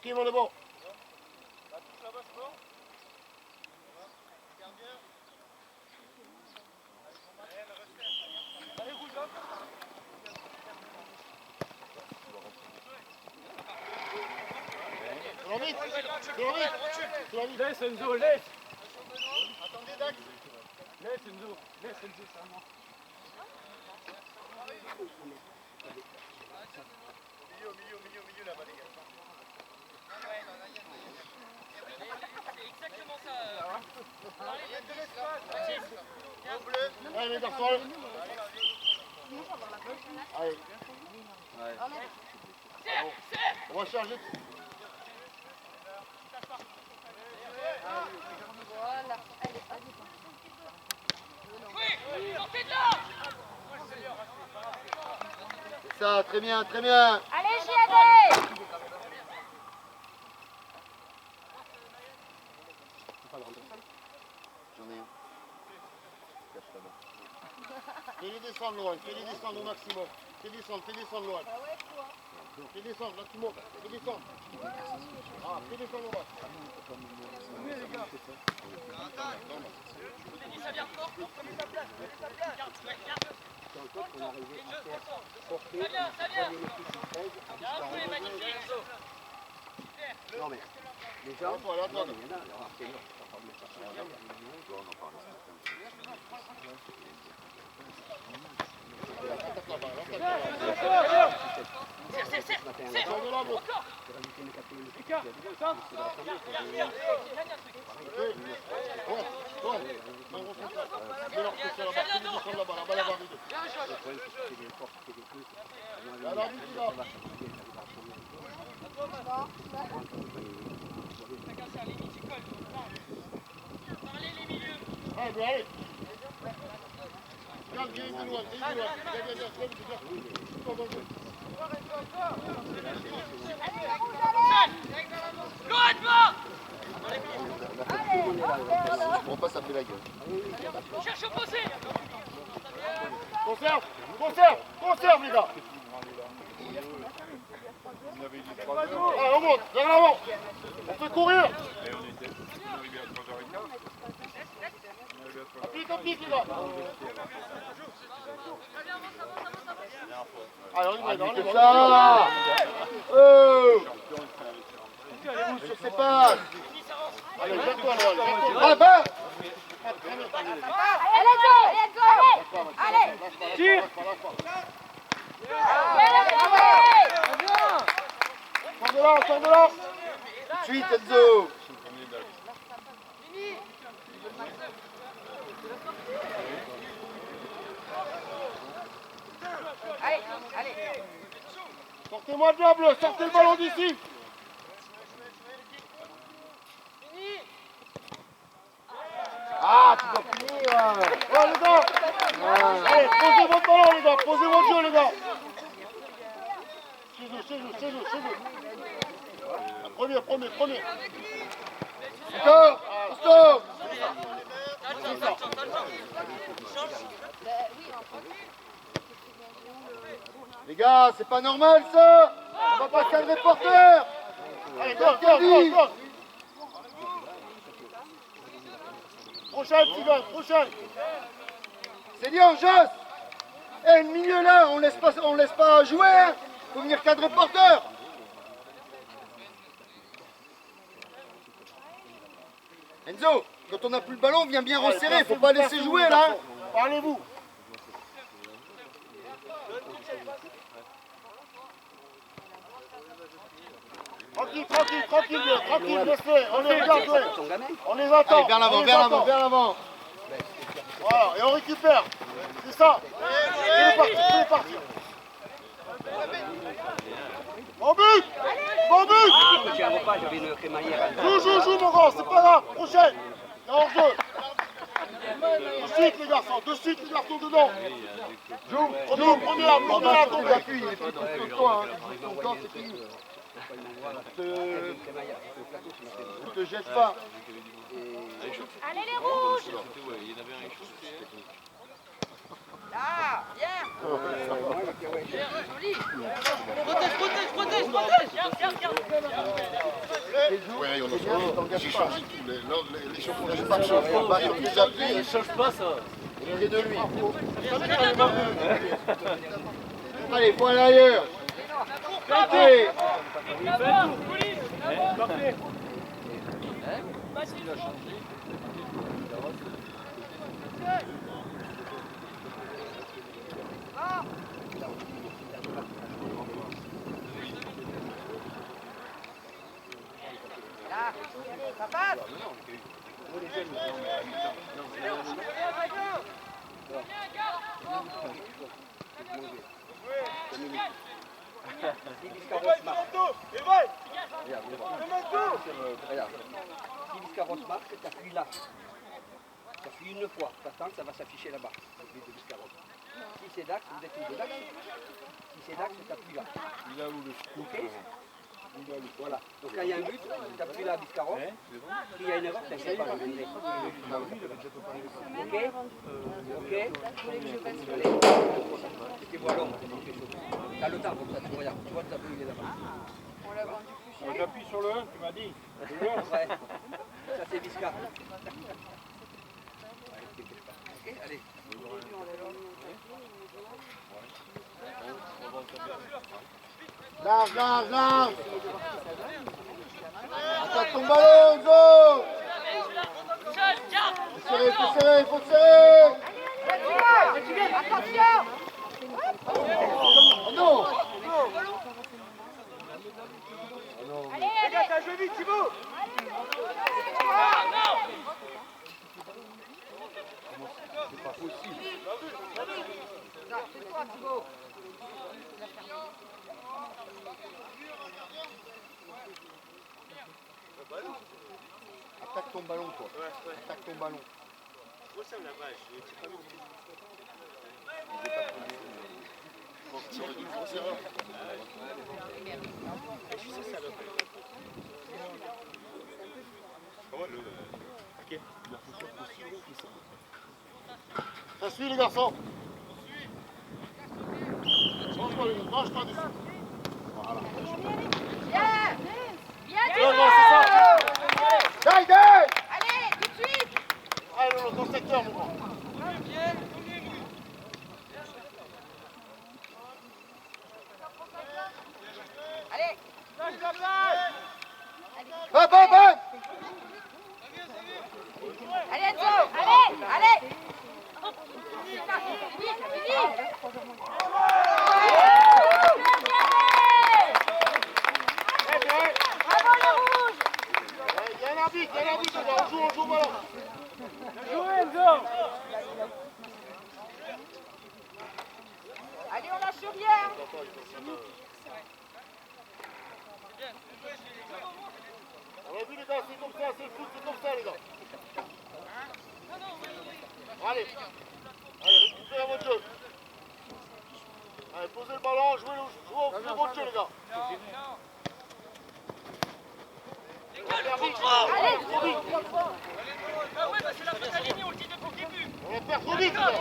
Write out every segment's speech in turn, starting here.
Kim, on est bon. Laisse Enzo, laisse. Attendez Dax. Laisse Enzo, c'est à moi. Milieu là-bas les gars. C'est exactement ça. Il y a de l'espace. Au bleu. Allez les garçons. Allez. On va charger. Voilà. Allez, Oui, sortez de là. C'est ça, très bien, très bien. allez, JAD. J'en ai un. Cache là-bas. Fais-les descendre loin, fais-les descendre au maximum. Fais descendre loin. Fais descendre, là tu montes. Fais descendre. Ah, fais descendre au max. Ça vient fort, prenez sa place, Garde. Ça vient. Bien joué, magnifique. Non mais, les gens, Attends, attends. il y en a, alors c'est long. Serre. Sors de là, bon. Écart, ça. Ouais. Mets leur pouce là-bas, fais descendre là-bas, la balle va arriver. Là, l'arbitre, il est là. Allez, mais allez. Regarde, viens de loin, viens. Loin devant. On passe après la gueule. Cherche au fossé. Conserve les gars. Allez, on monte, vers l'avant. On fait courir. Applique les gars. Allez, on y va, ça. Oh. Je sais pas. Allez, jette-toi là. Va. Allez, go. Allez. Tire. Sors de là. Tout de suite, Enzo. Allez. Sortez-moi de là, bleu. Sortez le ballon d'ici. Ah, tu dois finir. Ouais, les gars. Allez, posez votre ballon, les gars. Posez votre jeu, les gars. Chez eux. Premier. Stop. Les gars, c'est pas normal ça. On va pas cadrer porteur. Allez, go. Prochaine. Seigneur, Joss. Le milieu là, on laisse pas jouer. Hein. Faut venir cadrer porteur. Enzo, quand on n'a plus le ballon, on vient bien resserrer. Faut pas laisser jouer là. Hein. Parlez-vous. Tranquille, laisse-les. On les regarde jouer. On les attend. Allez, vers l'avant. Voilà, et on récupère. C'est ça. C'est parti. Bon but. Joue, mon grand, c'est pas grave. Prochaine. Et en jeu. De suite, les garçons, dedans. Joue, prenez la tombe. Il est plus de toi. Ton corps, c'est fini. Ne te jette pas. Allez, les rouges. Là, bien. Joli. Protège. Garde. Ouais, on c'est bien, tu t'engages j'ai pas. changé tout. Les champions, j'ai Pas pas de chance, changé. pas sur tes appuis. Ne change pas ça. C'est de lui. Allez, faut aller ailleurs. Allez. Parfait. Là, ça passe. Si Biscarros marque. Regarde, regarde. Si Biscarros marque, t'appuies là. T'appuies une fois. T'attends que ça va s'afficher là-bas. Le but de Biscarros. Si c'est Dax, vous êtes tous de Dax. Si c'est Dax, t'appuies là. Ok. Voilà. Donc quand il y a un but, t'appuies là à Biscarros. S'il y a une erreur, t'inquiète pas, je viendrai. Ok. Ok. Allez. C'était moi l'homme. T'as le temps comme ça, tu regardes. Tu vois, le tableau, il est là-bas. J'appuie sur le 1, tu m'as dit. Ouais. Ça c'est Biscar. Ok, allez. Large, large, large. Attaque ton ballon, go. Faut serrer, faut serrer, faut serrer. Attention. Oh non. Allez, allez. T'as joué vite, Thibaut. C'est pas possible. C'est toi, Thibaut. Attaque ton ballon, toi. Attaque ton ballon. Ça suit les garçons. Change pas les gars, marche pas dessus. Voilà. Bien. Bien, Ouais, Thibaut. c'est ça. Dai, dai. Allez, tout de suite. Allez, dans le secteur, mon grand. Allez. Hop, hop, hop. Allez, Enzo. Allez. Allez. Vite, vite. Bravo les rouges. Il y a un arbitre, on joue au ballon. Jouez, Enzo. Allez, on lâche rien. On a vu les gars, c'est comme ça, c'est le foot, c'est comme ça les gars. Allez, récupérez votre jeu. Allez, posez le ballon, jouez votre jeu les gars. Allez, Allez. c'est la faute à ligne, on le dit depuis le début. On va faire trop vite les gars.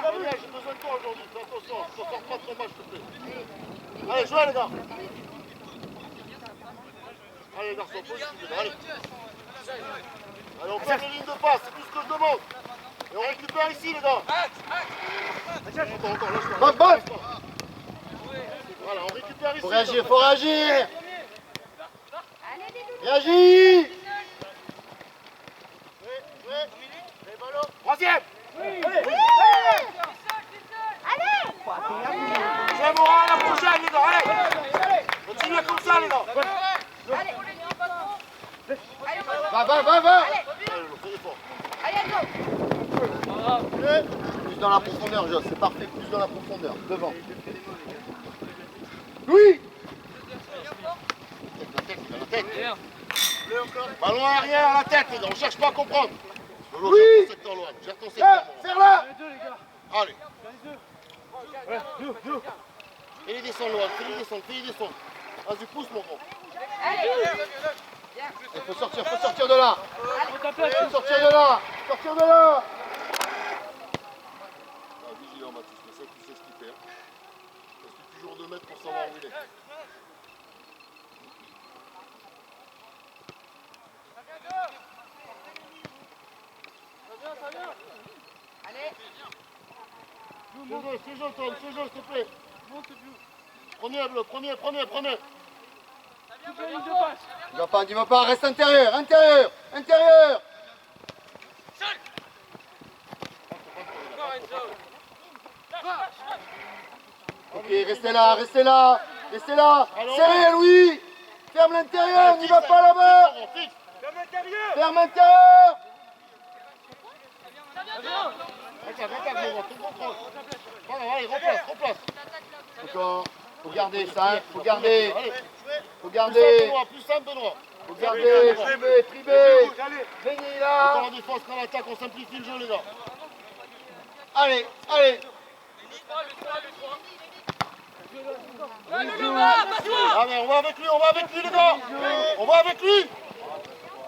Gabriel, j'ai besoin de toi aujourd'hui, fais attention, je ne sors pas de ton match s'il te plaît. Allez, jouez les gars. Allez les garçons, positif, allez. Allez, on fait les lignes de passe, c'est tout ce que je demande. Et on récupère ici les gars. Attends, lâche-moi. Voilà, on récupère ici. Faut réagir, faut réagir. Allez, les doudous. Réagis. Troisième. Allez. C'est bon, à la prochaine les gars, allez. Continuez comme ça les gars. Allez. Allez, Va. Allez. Fais fort. Allez, Enzo. Plus dans la profondeur, Joss, c'est parfait, plus dans la profondeur, devant. Louis. La tête. Ballon arrière, la tête, les gars, on cherche pas à comprendre. Oui. Gère ton secteur, serre-la. Allez. Fais-les descendre, Loan, fais-les descendre. Vas-y, pousse, mon gros. Allez. Il faut sortir de là. Sortir de là. Vigilant, Mathis, mais ça, tu sais ce qu'il fait. Parce que toujours de mètres pour savoir où il est. Allez. C'est jeu, Tom, c'est jeu, s'il te plaît. Premier, bleu, premier. Dis va pas, reste intérieur. Seul. Encore une zone. Ok, restez là. Serré, Louis. Ferme l'intérieur, n'y va pas là-bas. Ferme intérieur. Allez, replace. Encore. Faut garder ça, faut garder. Plus simple, Benoît. Faut garder, tribé. Venez là. Quand la défense, quand l'attaque, on simplifie le jeu, les gars. Allez. Ah mais on va avec lui les gars. On va avec lui.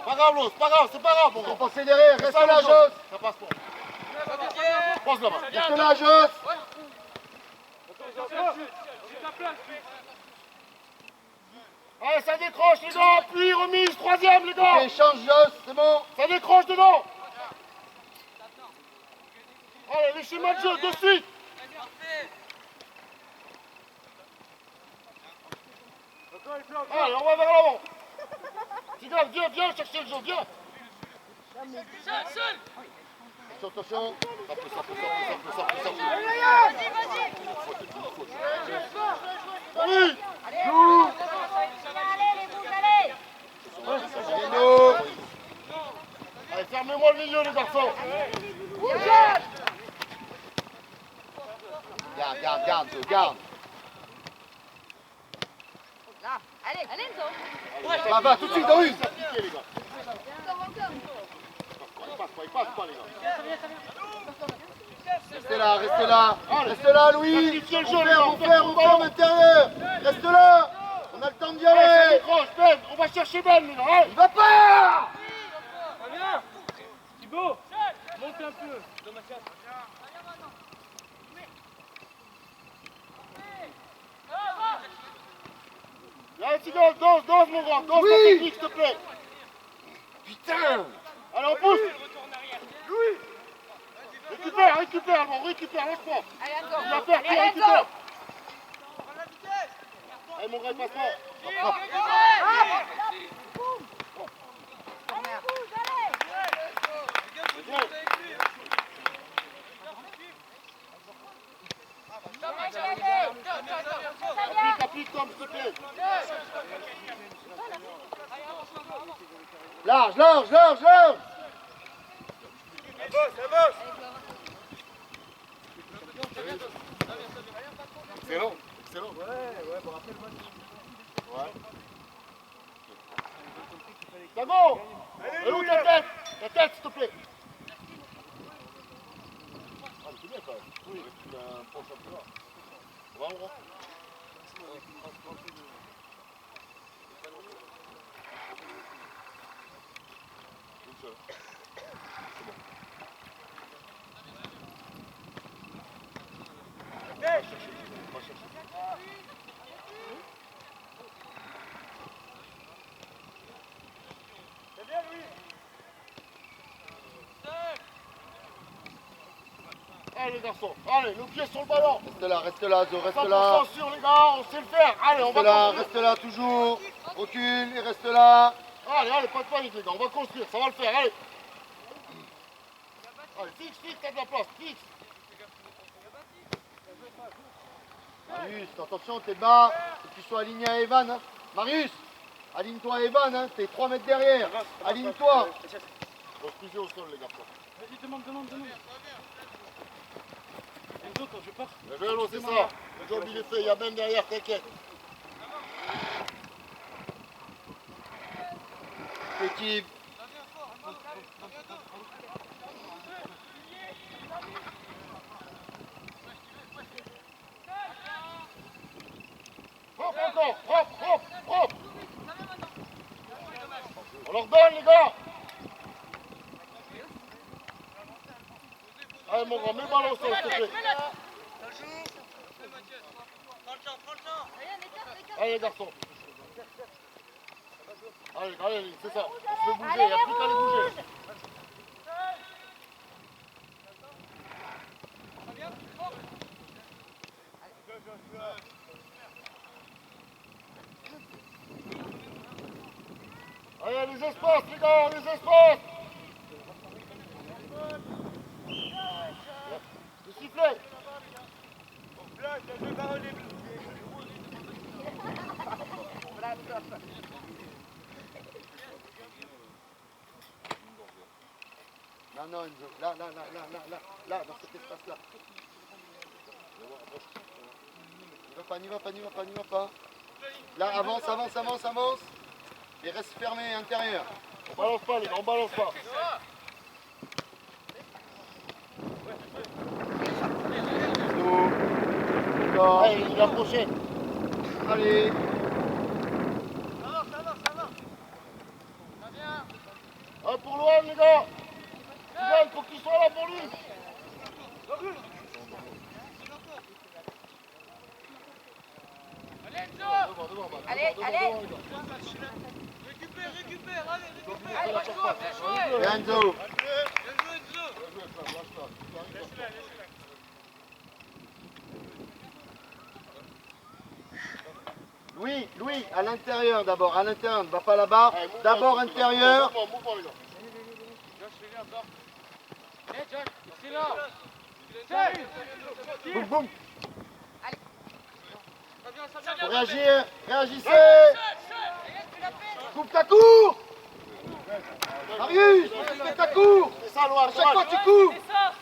Pas grave, Lo, c'est pas grave. Faut passer derrière, reste là, Joss. Ça passe pas. Pose là-bas. Reste là, Joss. Allez, ça décroche les gars. Puis remise, troisième les gars. Ok, change, Joss, c'est bon. Ça décroche dedans. Allez, les schémas de jeu, de suite. Allez, on va vers l'avant. Zidane, viens chercher le jeu, viens. Seul. Attention. Oui. Allez, les boules, allez. Dino. Allez, fermez-moi le milieu les garçons. Garde. Là, allez, Enzo. Va, tout de suite, dans une. Piquez, les gars. Il passe pas les gars. Restez là, Louis. On ferme intérieur. Reste là. On a le temps d'y Allez, ça aller. décroche, Ben. On va chercher Ben les gars. Allez. Il va pas. Thibaut, monte un peu. Allez, Tigol, dose mon grand. Dose ta technique s'il te plaît. Putain. Allez, on pousse. Récupère, bon, lâche-moi. Allez, Enzo. Il va faire, Allez, récupère. Enzo. Allez, mon grand, passe-moi. Applique, Tom, s'il te plaît. Large. Excellent. Ouais, bon, après le match. Ouais. C'est bon. Et où ta tête? Ta tête, s'il te plaît. Ah, mais c'est bien quand même. Oui, il a un bon championnat. Ça va, mon grand? Une seule. C'est bon. Va chercher. C'est bien, Louis. Allez les garçons, allez, le pied sur le ballon. Reste là, Zo, reste 100% là. sûr les gars, on sait le faire. Allez, on va construire. Reste là toujours. Recule et reste là. Allez, pas de panique les gars, on va construire, ça va le faire, allez. Allez, fixe, t'as de la place, fixe. Marius, attention, t'es bas. Faut que tu sois aligné à Evan. Hein. Marius, aligne-toi à Evan. Hein. T'es 3 mètres derrière. Aligne-toi. Construisez au sol les garçons. Vas-y, demande. Enzo, quand je pars. Le vélo, c'est ça. Le job il est fait, il y a Ben derrière, t'inquiète. Petit. Hop encore, hop. On leur donne les gars. Allez mon grand, mets le ballon au sol s'il te plaît. Prends le champ. Allez les garçons. Allez, allez, c'est ça. On se fait bouger, il n'y a plus qu'à les bouger. Allez, les espaces, les gars, les espaces. Le sifflet. Non, non, Enzo. Là, dans cet espace-là. N'y va pas. Là, avance. Et reste fermé intérieur. On balance pas, les gars, on balance pas. Allez, il est approché. Allez. Ah, pour l'OM, les gars. Il faut qu'il soit là pour lui. Allez, allez. Récupère, allez, récupère. Allez, Et Enzo. Louis, à l'intérieur d'abord, à l'intérieur, ne va pas là-bas. D'abord intérieur. Mouvement, les gars. C'est là. Boum, boum. Allez. Faut réagir, réagissez. Coupe ta cour. Marius, fais ta cour. C'est ça, Loire. À chaque fois, tu cours. C'est ça.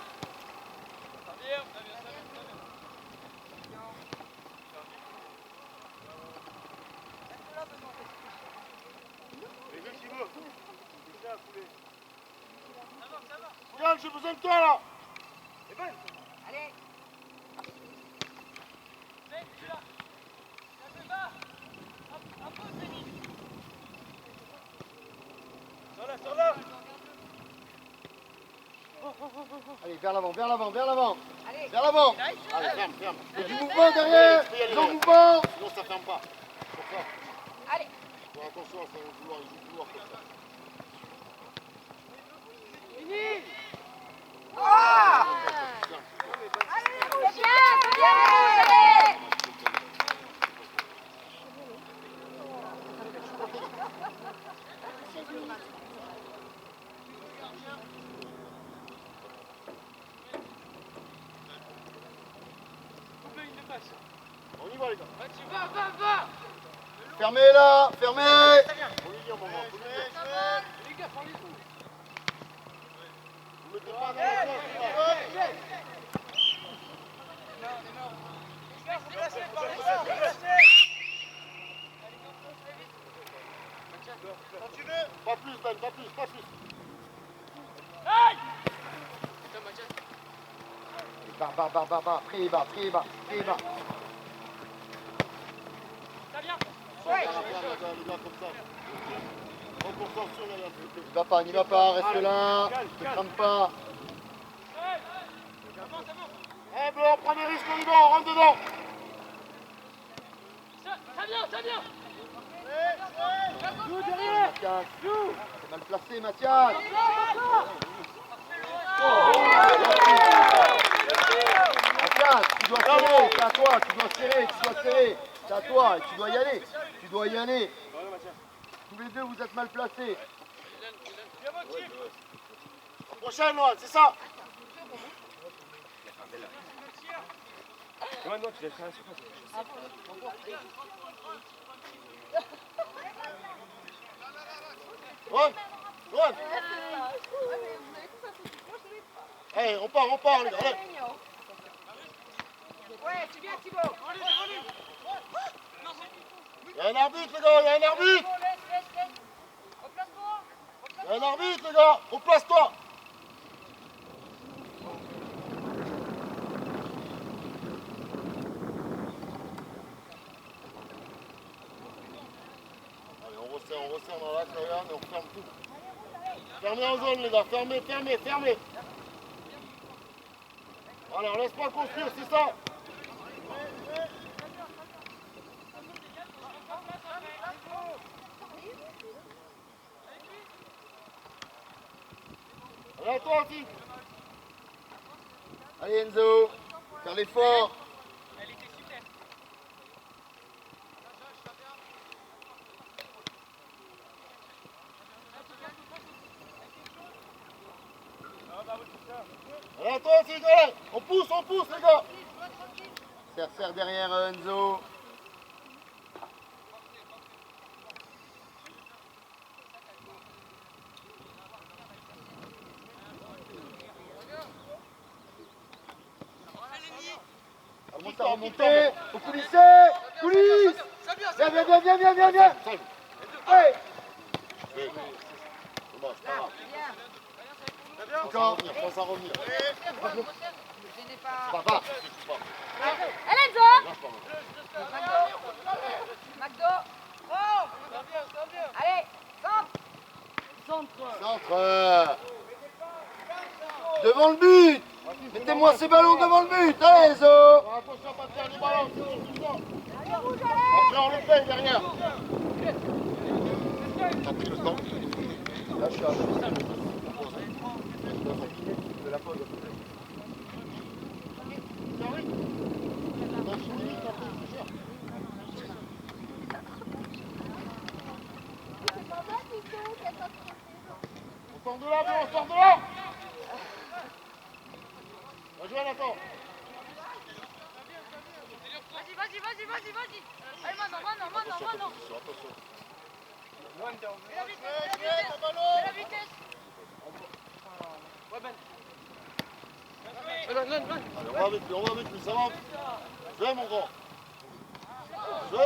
Regarde, j'ai besoin de toi là. Allez. Allez, vers l'avant. Allez. Vers l'avant. Allez, ferme. Il y a du mouvement derrière. Sans mouvement. Sinon, ça ferme pas. Pour ça. Allez. Bon, attention, ça va vouloir, ils vont vouloir comme ça. Ah! C'est bien, allez. On y va, les gars. Va. Fermez là, fermez. On y vient, maman. Vous mettez pas dans la place. Pas plus, Ben, pas plus. Bas, priez bas. Ça vient. Ouais. Les gars, comme ça. En concentration, là. N'y va pas, reste là. Ne crame pas. Eh, blanc, prends des risques, les gars, on rentre dedans. Ça vient. Mathias. C'est mal placé, Mathias. Mathias, tu dois serrer, c'est à toi, tu dois serrer. C'est à toi, et tu dois y aller. Tous les deux, vous êtes mal placés. Prochaine, Noël, c'est ça. Ron. Allez, on part, les gars. Allez. Ouais, c'est bien, Thibaut. Il y a un arbitre, les gars, il y a un arbitre. Il y a un arbitre, les gars. Replace-toi. Allez, on resserre dans l'axe, regarde, et on ferme tout. Fermez en zone, les gars. Fermez. Voilà, on laisse pas construire, c'est ça. Allez, toi aussi. Allez Enzo, faire l'effort. Elle était super. Allez, toi aussi, allez. On pousse les gars. Serre derrière Enzo. Commence à remonter. Faut coulisser. Coulisse. Viens. Allez. Dommage, pas grave. Encore. Pense à revenir. Je n'ai pas. Va. Allez, Enzo. McDo. Oh. Allez, centre. Centre. Devant le but. Mettez-moi ces ballons devant le but. Allez Enzo. Attention à pas te faire les ballons. Après on le fait derrière. T'as pris le temps. Là je suis à de la pause. On sort de là, on sort de là. Va jouer Nathan. Vas-y. Allez, maintenant. Mets la vitesse. On va avec lui, ça va. Jouez mon grand. Il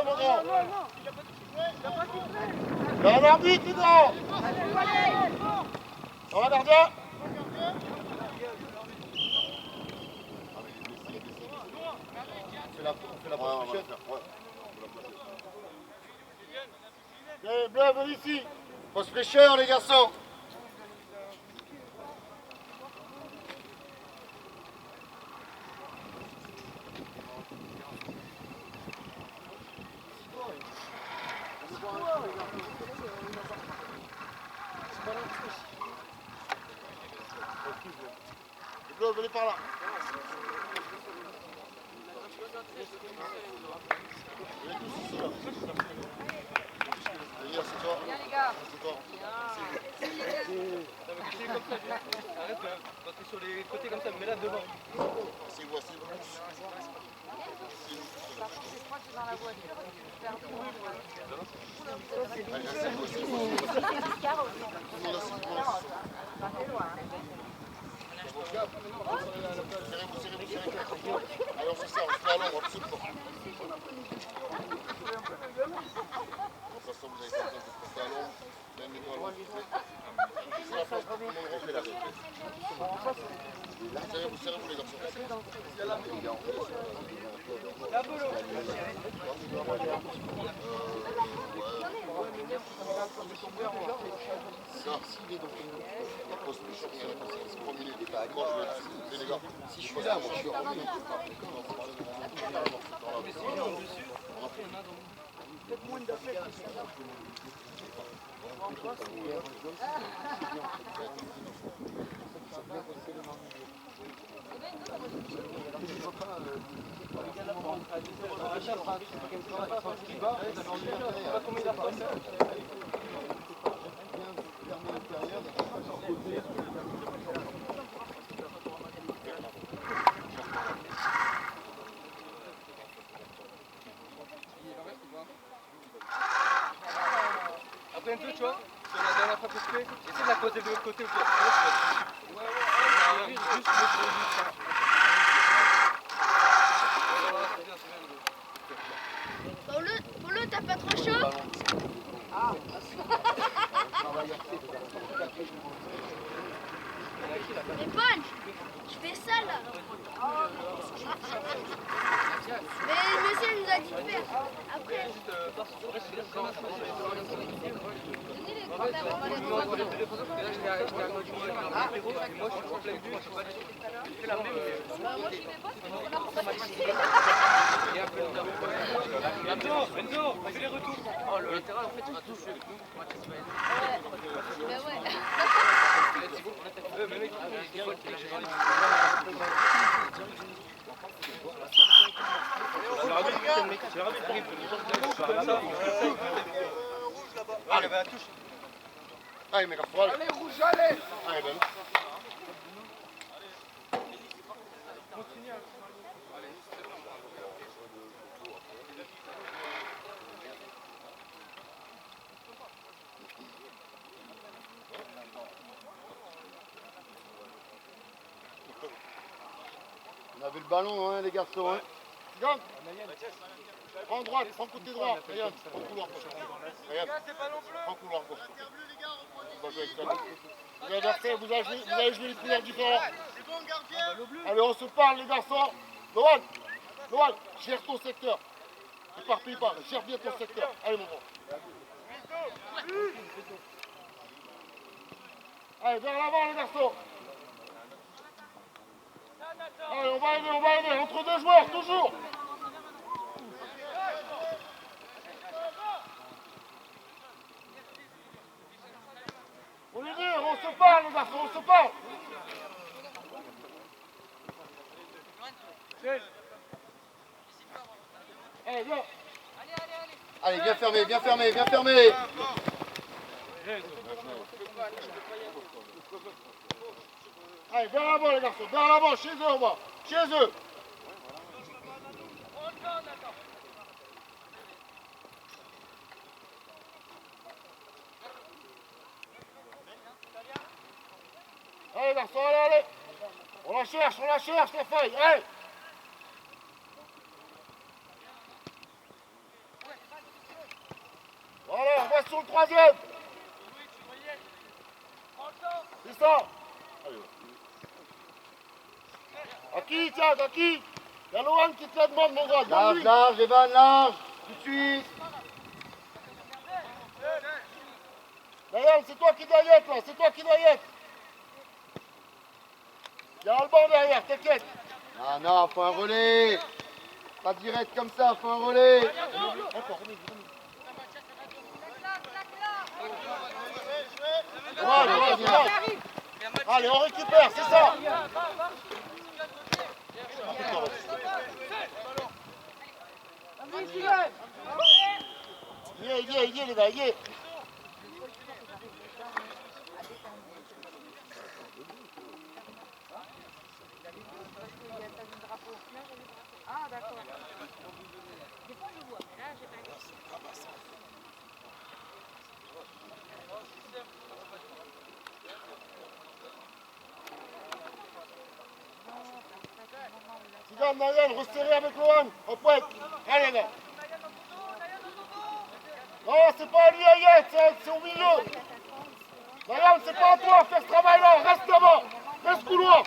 y a un arbitre, les gars. Ça va, gardien? On fait la pause prochaine. Allez, Bleu, venez ici. Pause fraîcheur les garçons. Bleu, venez par là. Venez tous ici, là. Venez, c'est toi. Viens, les gars. C'est toi. Arrête quand t'es sur les côtés comme ça, mets-la devant. C'est voici. Je crois que c'est dans la voiture. Serrez-vous. Allez, on se serre, on se met à l'ombre, on se coupe. De toute façon, vous avez pas besoin de passer à l'ombre. Même les doigts, c'est la place pour tout le monde refait la réplique. Serrez-vous les garçons. La pause plus chère, c'est 3 minutes. Moi, je vais les gars. Si je suis là, moi je suis revenu. Après un peu, tu vois, sur la dernière frappe que tu fais, essaie de la poser de l'autre côté. Polo, t'as pas trop chaud? Mais Paul, je fais ça là. Mais le monsieur nous a dit de faire. Après. Enzo, fais les retours. Oh, le latéral, en fait, il va toucher. Bah ouais. Allez, mes garçons, allez. Allez, rouge, allez. Allez, ben. On avait le ballon, hein, les garçons. Hein. Regarde. Prends droite, prends côté droit. Regarde, prends couloir gauche. Regarde, prends couloir gauche. On va jouer avec ça. Vous allez jouer les couleurs différentes. Allez, on se parle, les garçons. Noël, gère ton secteur. Éparpille pas, gère bien ton secteur. Allez, mon grand. Allez, vers l'avant, les garçons. Allez, on va aider. Entre deux joueurs, toujours. On est dire, on se parle, les garçons, on se parle. Allez, viens. Allez, bien fermé. Allez, vers l'avant, les garçons, vers l'avant, chez eux, on va. Chez eux. Allez, garçons, allez. On la cherche, la feuille. Allez. Voilà, on va sur le troisième. C'est ça. Allez. À qui, tiens, à qui? Il y a Lohan qui te la demande, mon gars. Large, Evan, large. Tout de suite. D'ailleurs, c'est toi qui dois y être, là. C'est toi qui dois y être. Il y a Alban derrière, t'inquiète. Ah non, faut un relais. Pas direct comme ça, faut un relais. Encore, remis. Allez, on récupère, c'est ça. Il y est, les gars, il y est. Ah, d'accord. Des fois, je vois, mais là, j'ai pas vu. Zidane, Naël, resserrez avec Lohan. On pointe. Allez, les gars. Non, c'est pas à lui, Ayet, c'est au milieu. Naël, c'est pas à toi, fais ce travail-là. Reste devant. Fais ce couloir.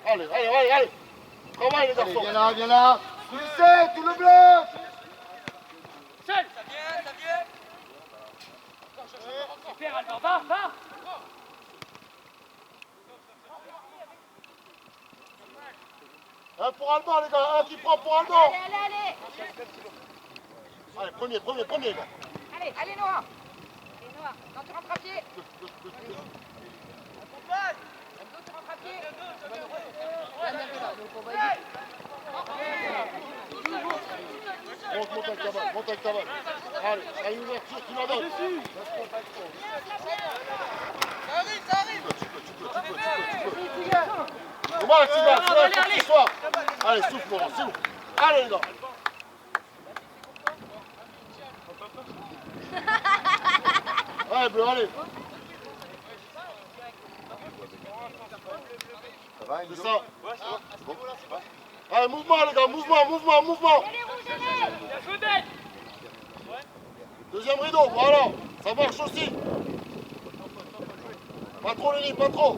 Allez. Travaille, les garçons. Allez, viens là. Tout le bloc. Super, Alban, va. Un pour Alban, les gars. Un qui prend pour Alban. Allez. Allez, premier, les gars. Allez, Noah. Non, tu rentres à pied. Tu rentres à pied. Monte avec ta balle. Allez, il y a une ouverture, tu la donnes. Ça arrive. Comment tu vas? C'est là pour ce soir. Allez, souffle, Laurent, souffle. Allez, les gars. Allez, bleu, allez. Ça va, c'est ça. Allez, mouvement, les gars, mouvement. Deuxième rideau, voilà. Ça marche aussi. Pas trop, Lenny, pas trop.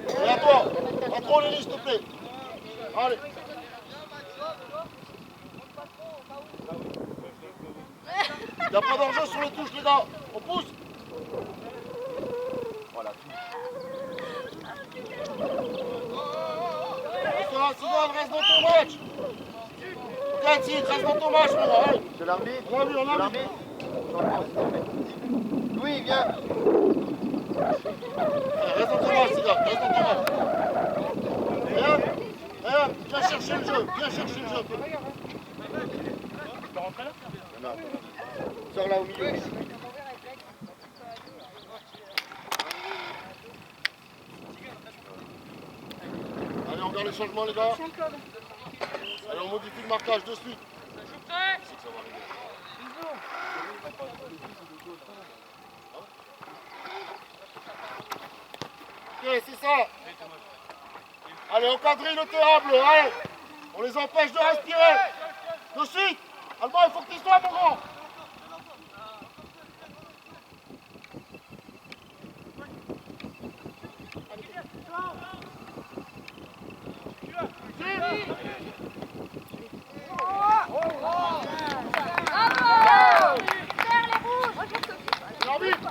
Et à toi. Pas trop, Lenny, s'il te plaît. Allez. Il n'y a pas d'enjeu sur les touches, les gars. On pousse. Voilà, Zidane, reste dans ton match. Ok, titre, reste dans ton match, mon gars. Allez. C'est l'arbitre. On a vu, on a vu. L'arbitre. Louis, viens. Reste dans ton match, les gars, reste dans ton match. Viens chercher le jeu, viens chercher le jeu. Non. Sors là au milieu. Allez, on regarde les changements, les gars. Allez, on modifie le marquage de suite. Ok, c'est ça. Allez, encadrez le terrain bleu, allez. On les empêche de respirer. De suite. Allemand, il faut que tu sois, mon grand. C'est l'arbitre.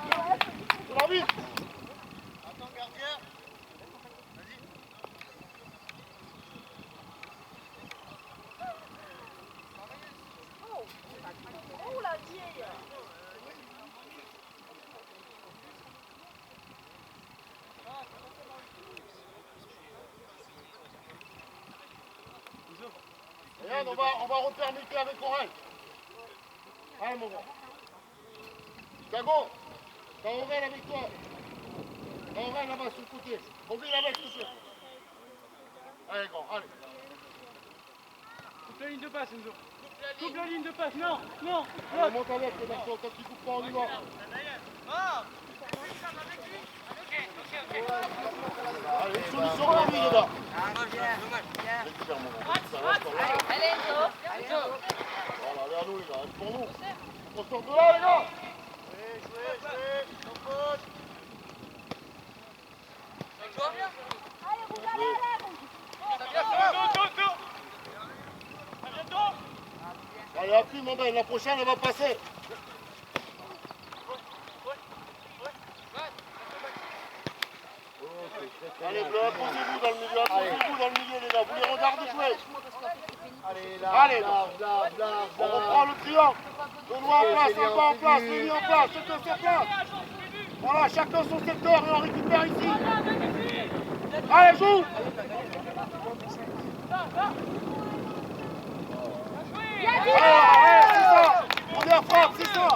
C'est l'arbitre. Regarde, on va refaire muter avec Aurel. Allez, mon gars. Chicago, t'as Aurel avec toi. T'as Aurel là-bas sur le côté. Mobile avec, s'il te plaît. Allez, grand, allez. Coupe la ligne de passe, Enzo. Coupe la ligne de passe, non, non. Allez, monte avec, les garçons. Quand tu coupes pas, on y va. Allez, une solution pour lui, les gars. Récupère, mon gars. Ça reste par là. Allez, Enzo. Voilà, allez à nous, les gars. C'est pour nous. On sort de là, les gars. Allez, appuie, mon gars. La prochaine, elle va passer. Allez, bleu, posez-vous dans le milieu, posez-vous dans le milieu, les gars. Vous les regardez jouer. Allez, là, Allez, on reprend le triangle. Benoît en place, Alba en place, Lévi en place, chacun sa place. Voilà, chacun son secteur et on récupère ici. Allez, joue. Allez, c'est ça. Première frappe, c'est ça.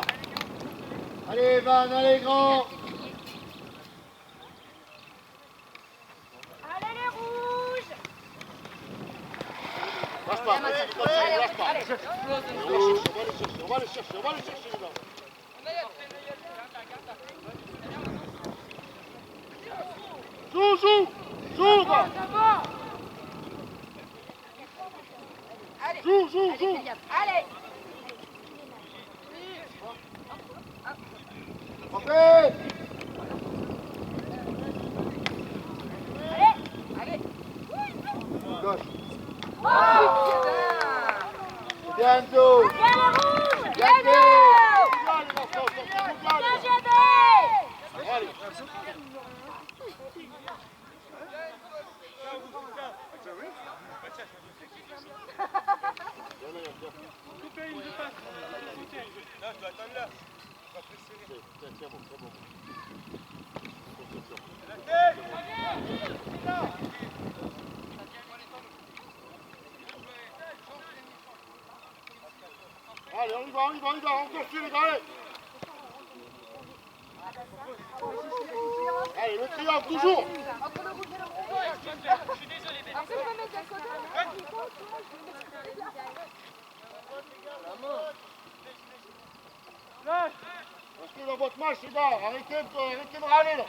allez, Van, allez, grand. Allez les rouges! Lâche pas, lâche pas. On va les chercher, les gars. Joue, quoi. Joue. Allez! Entrez. Gauche. Bien, Enzo. Bien les rouges! Bien Bien, nous! les garçons, sortez-vous de là, Bien les gars. Jadé! Allez. Coupe la ligne de passe. Tiens, bon, c'est bon. Allez, on y va, on poursuit les gars, allez. Allez, le triangle, toujours. Je suis désolé, mais lâche. Restez dans votre match, les gars. Arrêtez de râler, là.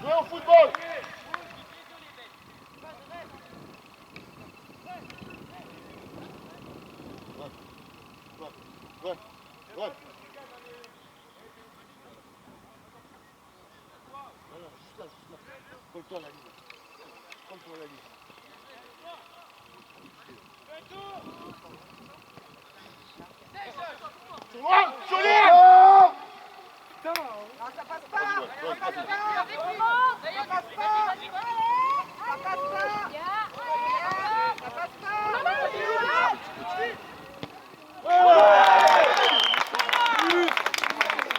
Jouez au football. Ouais. Voilà, juste là. Colle-toi à la ligne. Colle-toi à la ligne. Joli!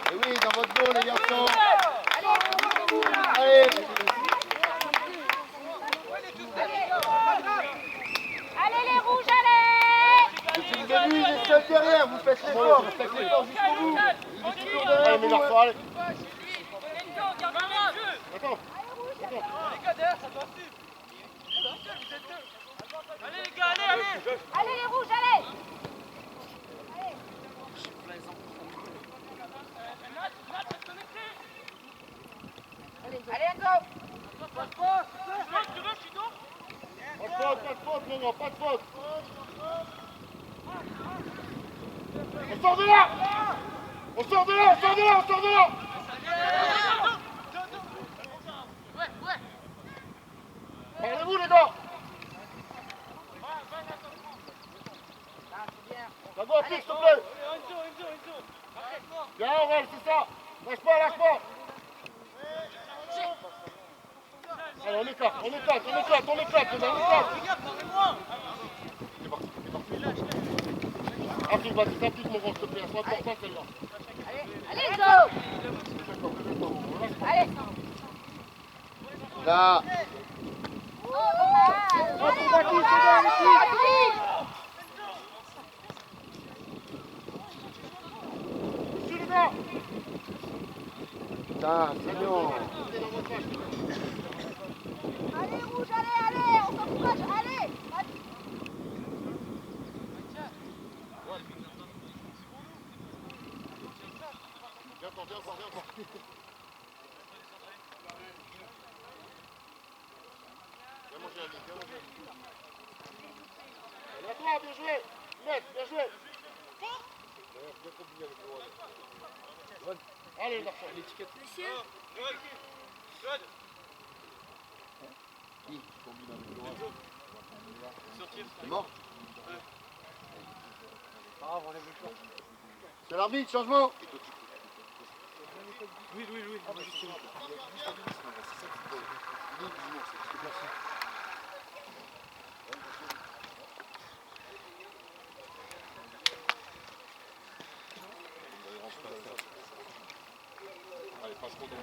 Et oui, dans votre dos, les garçons. Allez. Allez les rouges, allez! Depuis le début, il est seul derrière. Vous faites l'effort. Vous faites l'effort jusqu'au bout. Il est toujours derrière Allez, mes vous. garçons, allez. Attends. Allez les rouges, allez! Allez Enzo! Pas de faute, mon gars, pas de faute. On sort de là. On sort de là, on sort de là, on sort de là. Parlez-vous, les gars. Dago, applique, s'il te plaît. Bien, Aurel, c'est ça. Lâche pas, lâche pas. Allez, on éclate, on éclate, on éclate, on éclate, les gars, on éclate. C'est parti, c'est parti. Applique, vas-y, applique, mon grand, s'il te plaît. Elle soit importante, celle-là. Allez Enzo! Allez! Là. Dessus, les gars. Putain, c'est bon. Allez rouge, allez, on s'encourage, allez! Viens encore, viens encore, viens encore. Viens manger la vie, viens manger la vie. Allez, à toi, bien joué. Net, bien joué. Allez, garçon. Monsieur, C'est mort. C'est l'arbitre, changement. Allez, passe trop dans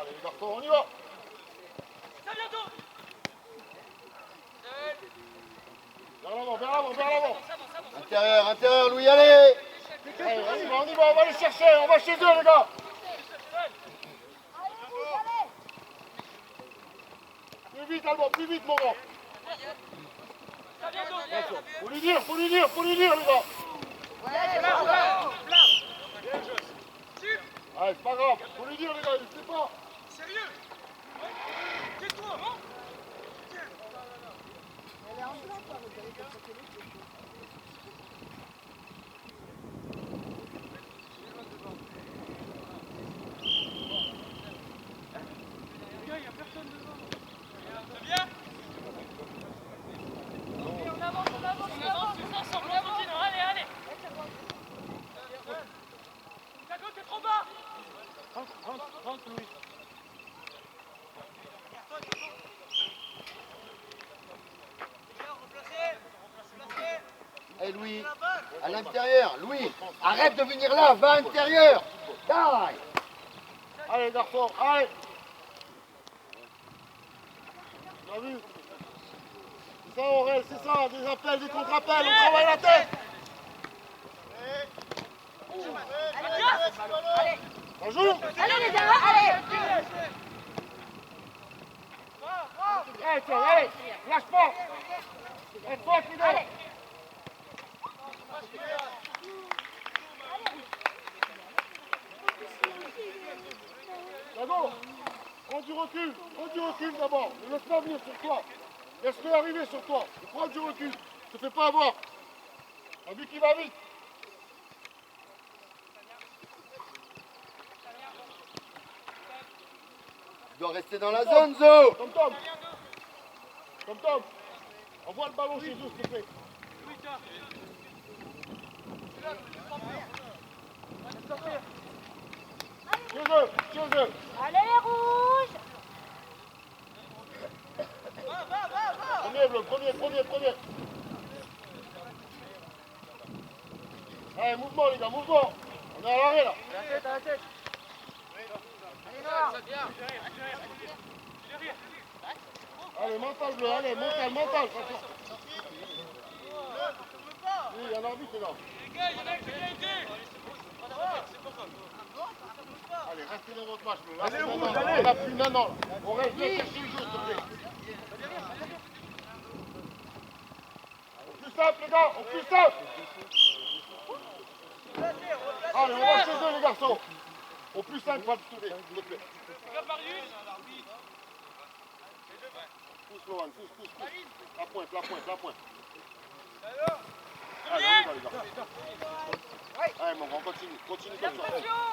Allez, les garçons, on y va. Vers l'avant, vers l'avant, vers l'avant. Intérieur, Louis, allez. Allez, on y va, on va les chercher, on va chez eux, les gars. Plus vite, Alban, plus vite, mon gars. Faut lui dire, les gars. Allez, c'est pas grave, faut lui dire, les gars, il ne sait pas. Les gars, il n'y a personne devant. Rentre, Louis. Hey Louis, à l'intérieur. Louis, arrête de venir là, va à l'intérieur. Die. Allez, les garçons, allez. T'as vu? C'est ça, Aurel, c'est ça, des appels, des contre-appels, on travaille la tête. Ça joue? Allez les gars, allez! Allez, tiens, allez, lâche pas. Aide fort, les gars. Dago, prends du recul d'abord. Ne laisse pas venir sur toi. Laisse-le arriver sur toi. Prends du recul. Ne te fais pas avoir. T'as vu qu'il va vite. Tu dois rester dans la zone, Zo. Tom. Envoie le ballon chez eux, s'il te plaît. Chez eux. Allez les rouges! Premier bleu, premier. Allez, mouvement les gars, mouvement. On est à l'arrêt là. À la tête. Allez, mental bleu, allez, mental. Oui, il y a un arbitre là. Allez, restez dans votre match bleu. Là, Allez, rouge, maintenant, allez. on n'a plus maintenant. On reste bien chercher le jeu, s'il te plaît. Au plus simple les gars, au plus simple. Allez, on va chez eux les garçons. Au plus simple, pas de souder, s'il te plaît. Pousse Lohan, pousse. La pointe. Allez, on y va les gars. Allez mon grand, continue comme ça.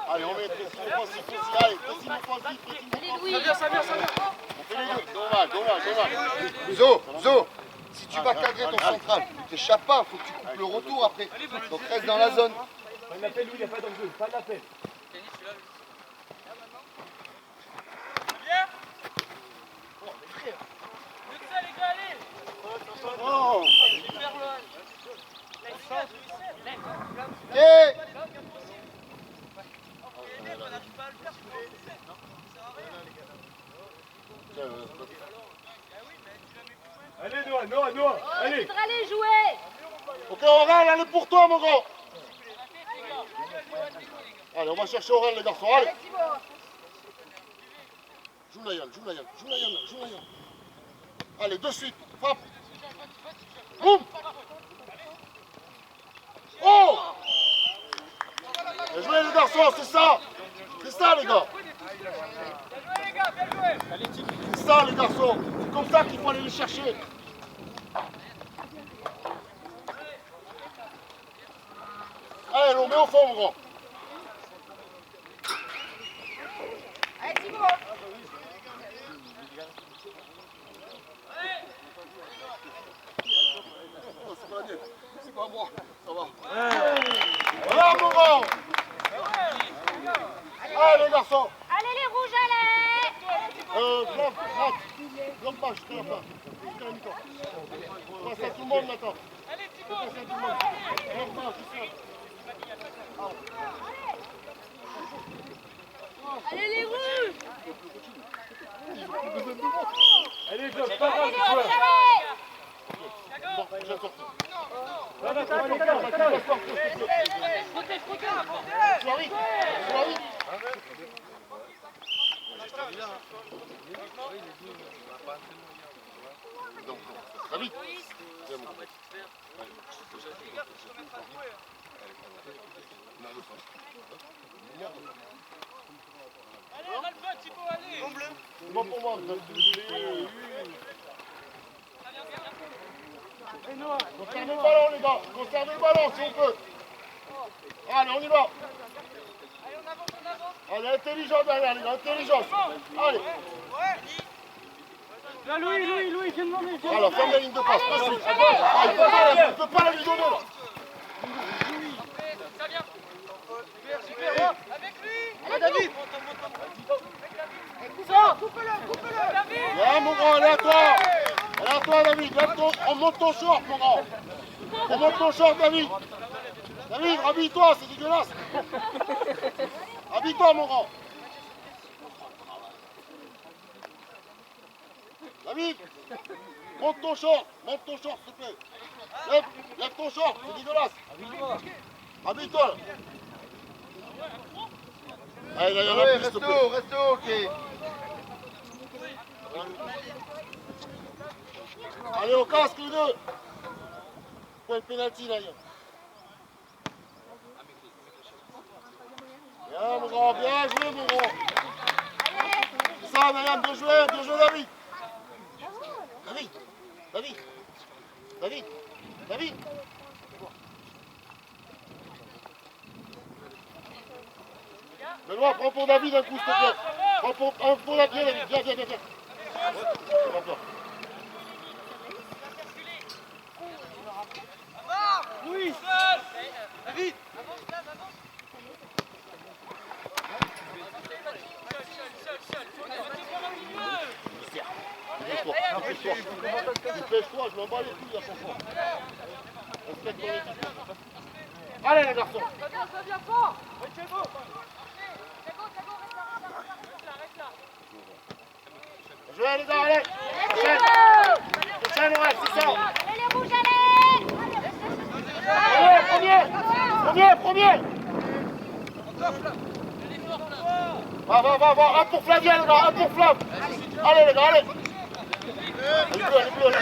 Allez, on met pressing offensif aussi. Allez, pressing offensif. Ça vient. On fait les deux. Dommage. Zo, si tu vas cadrer ton central, tu t'échappes pas, faut que tu coupes le retour après. Donc reste dans la zone. Pas d'appel, il n'y a pas d'enjeu. Pas d'appel. Oh. Et Allez, Noah. Allez. Faudra aller jouer! Ok, Aurel, elle est pour toi mon grand. Allez, on va chercher Aurel les garçons, allez. Joue Nayan. Allez, de suite, frappe. Boum. Oh. Bien joué les garçons, c'est ça les gars. C'est ça les garçons, c'est comme ça qu'il faut aller les chercher. Allez, on met au fond mon grand. Allez Thibaut! Oh, c'est pas la mienne, c'est pas moi, ça va. Voilà mon grand. Allez les garçons. Allez les rouges, allez! Bloc bas jusqu'à la fin. Jusqu'à la mi-temps. Passe à tout le monde maintenant. Allez Thibaut, passe à tout le monde. Bloc bas jusqu'à la fin. Allez les rouges. Allez, Job, pas grave, Allez les joueur. rouges, allez! Bon, je viens de sortir. Sois vite. Donc, très vite. Viens, mon gars. Allez, Ralph, Thibaut, allez. C'est bon pour moi. Conservez le ballon les gars. Conservez le ballon si on peut. Allez, on y va. Allez, intelligent derrière les gars. Intelligence. Allez. Là, Louis, viens demander. Alors, ferme la ligne de passe. Pas suite. Ah, il peut pas la lui donner là. Viens mon grand, elle est à toi. Elle est à toi David. On monte ton short mon grand. On monte ton short David. David, habille-toi, c'est dégueulasse. Habille-toi mon grand. David, monte ton short, s'il te plaît. Lève ton short, c'est dégueulasse. Habille-toi là. Allez, là, il y en a plus, s'il te plaît. Resto, ok. Allez, au casque les deux. Point de pénalty là. Bien mon grand, bien joué mon grand. C'est ça Marianne, bien joué David. David. Benoît, prends pour David un coup s'il te plaît. Prends pour David, viens. Louis. David. je m'en bats les couilles à ton choix. Respecte ton équipe. Allez les garçons. Jouez les gars, allez. Prochaine, ouais, c'est ça. Allez les rouges, allez! Allez, premier. Va, un pour Flavien les gars, un pour Flav. Allez les gars, allez. Allez bleu.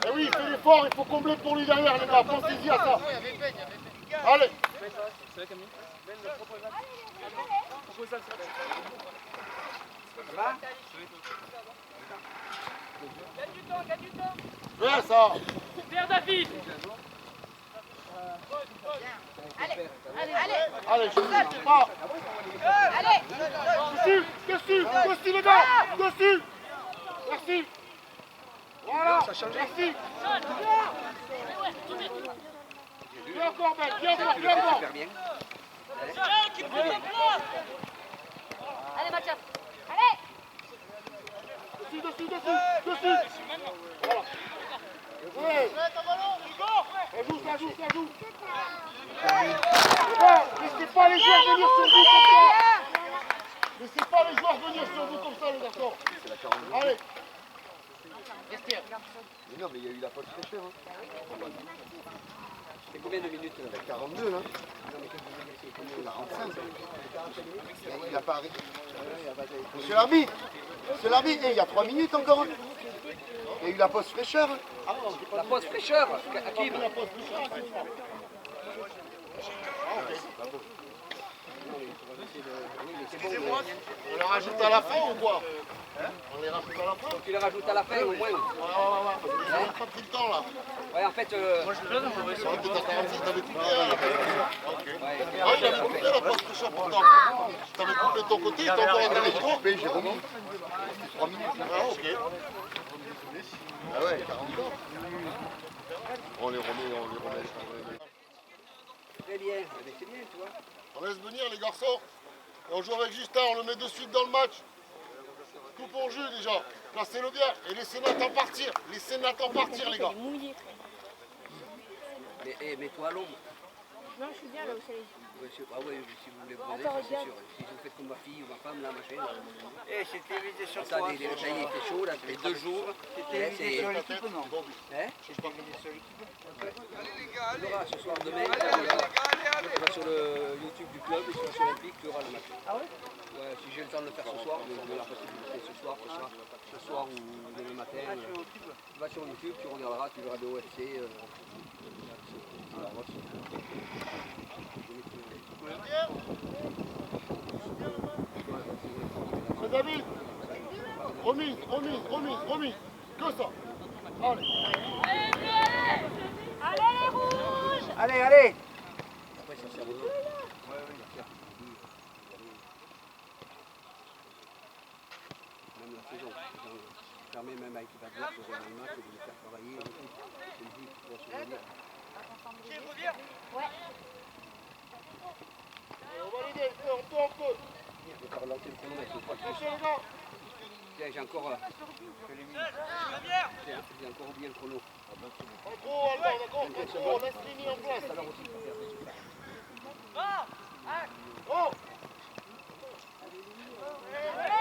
Eh oui, fais l'effort, il faut combler pour lui derrière les gars, pensez-y à ça. Allez. Ouais, ça. Vers David. Allez, je ne sais pas. Dessus les gars, dessus. Merci. Voilà, merci. Bien encore, Ben, bien encore. Super bien. Allez, Mathias! Allez! Dessus. Voilà. Ouais. Ça joue. Laissez pas les joueurs venir sur vous comme ça. Laissez pas les joueurs venir sur vous comme ça, les garçons. Allez. Mais non, mais il y a eu la faute fraîcheur. Hein. C'est combien de minutes là? 42 là. 45. Il n'a pas arrêté. Monsieur l'arbitre, il y a 3 minutes encore. Hein. Il y a eu la pause fraîcheur. Hein. La pause fraîcheur, Hakim. On les rajoute à la fin ou quoi? On les rajoute à la fin? Tu les rajoutes à la fin au moins. Ouais. Ils n'ont pas pris le temps là. Ouais, en fait. T'as 46, t'avais coupé à la fin. Ok. Ouais, Ah, il a coupé la pause fraîcheur pourtant. T'avais coupé de ton côté, t'as encore un dernier tour. J'ai remis. 3 minutes. Ah, ok. Ah ouais, 42. On les remet. Très bien, c'est bien, tu vois. On laisse venir les garçons. Et on joue avec Justin, on le met de suite dans le match. Tout pour Jules déjà. Placez-le bien. Et laissez Nathan partir. Les gars. Mets-toi à l'ombre. Non, je suis bien là où c'est. Ah ouais, si vous voulez bronzer, Attends, c'est regarde. sûr. Si vous faites comme ma fille ou ma femme, là, machin. C'était visé sur Ça, ça il fait chaud, là, ça fait 2 jours. C'était visé sur l'équipe ou non? Hein? Tu l'auras ce soir, demain. Tu vas sur le YouTube du club et sur le Olympique, tu auras le match. Ah ouais? Ouais, si j'ai le temps de le faire ce soir, mais je vais la possibilité ce soir ou demain matin. Tu vas sur YouTube, tu regarderas, tu verras de OFC. C'est David. Remise. Que ça. Allez. Allez les rouges! Allez! Après, ça sert aux autres. Même la saison. Ça permet même à l'équipe adverse de regarder le match et de les faire travailler. C'est une vie qui doit se venir. Ouais. On va l'aider. On peut. Je vais faire relancer le chronomètre une fois de plus. Attention les gars. Tiens, j'ai encore oublié le chrono. En gros, Albert, d'accord. En gros, laisse Rémi en place. Alors aussi, faut faire des super. Oh.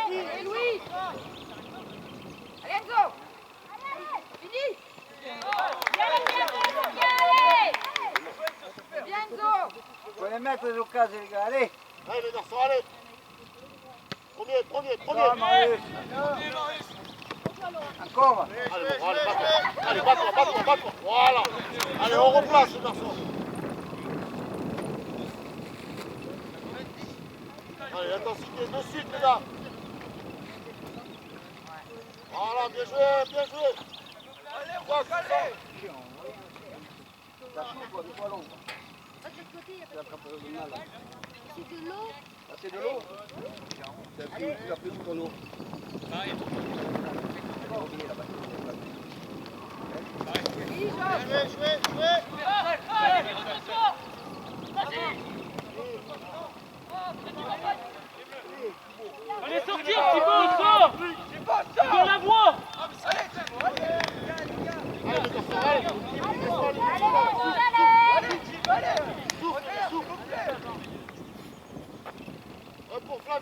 Allez, Louis! Allez, Enzo! Fini! Bien, Enzo! Faut les mettre les occasions, les gars, allez! Allez les garçons, allez. Premier. Ah, Marius! Encore! Allez, bats-toi. Voilà. Allez, on replace les garçons. Allez, intensité de suite les gars. Voilà, bien joué. C'est de l'eau. Ah, c'est de l'eau? Tu as pris du chrono. Allez sortir, Thibaut, sors! Dans la voie!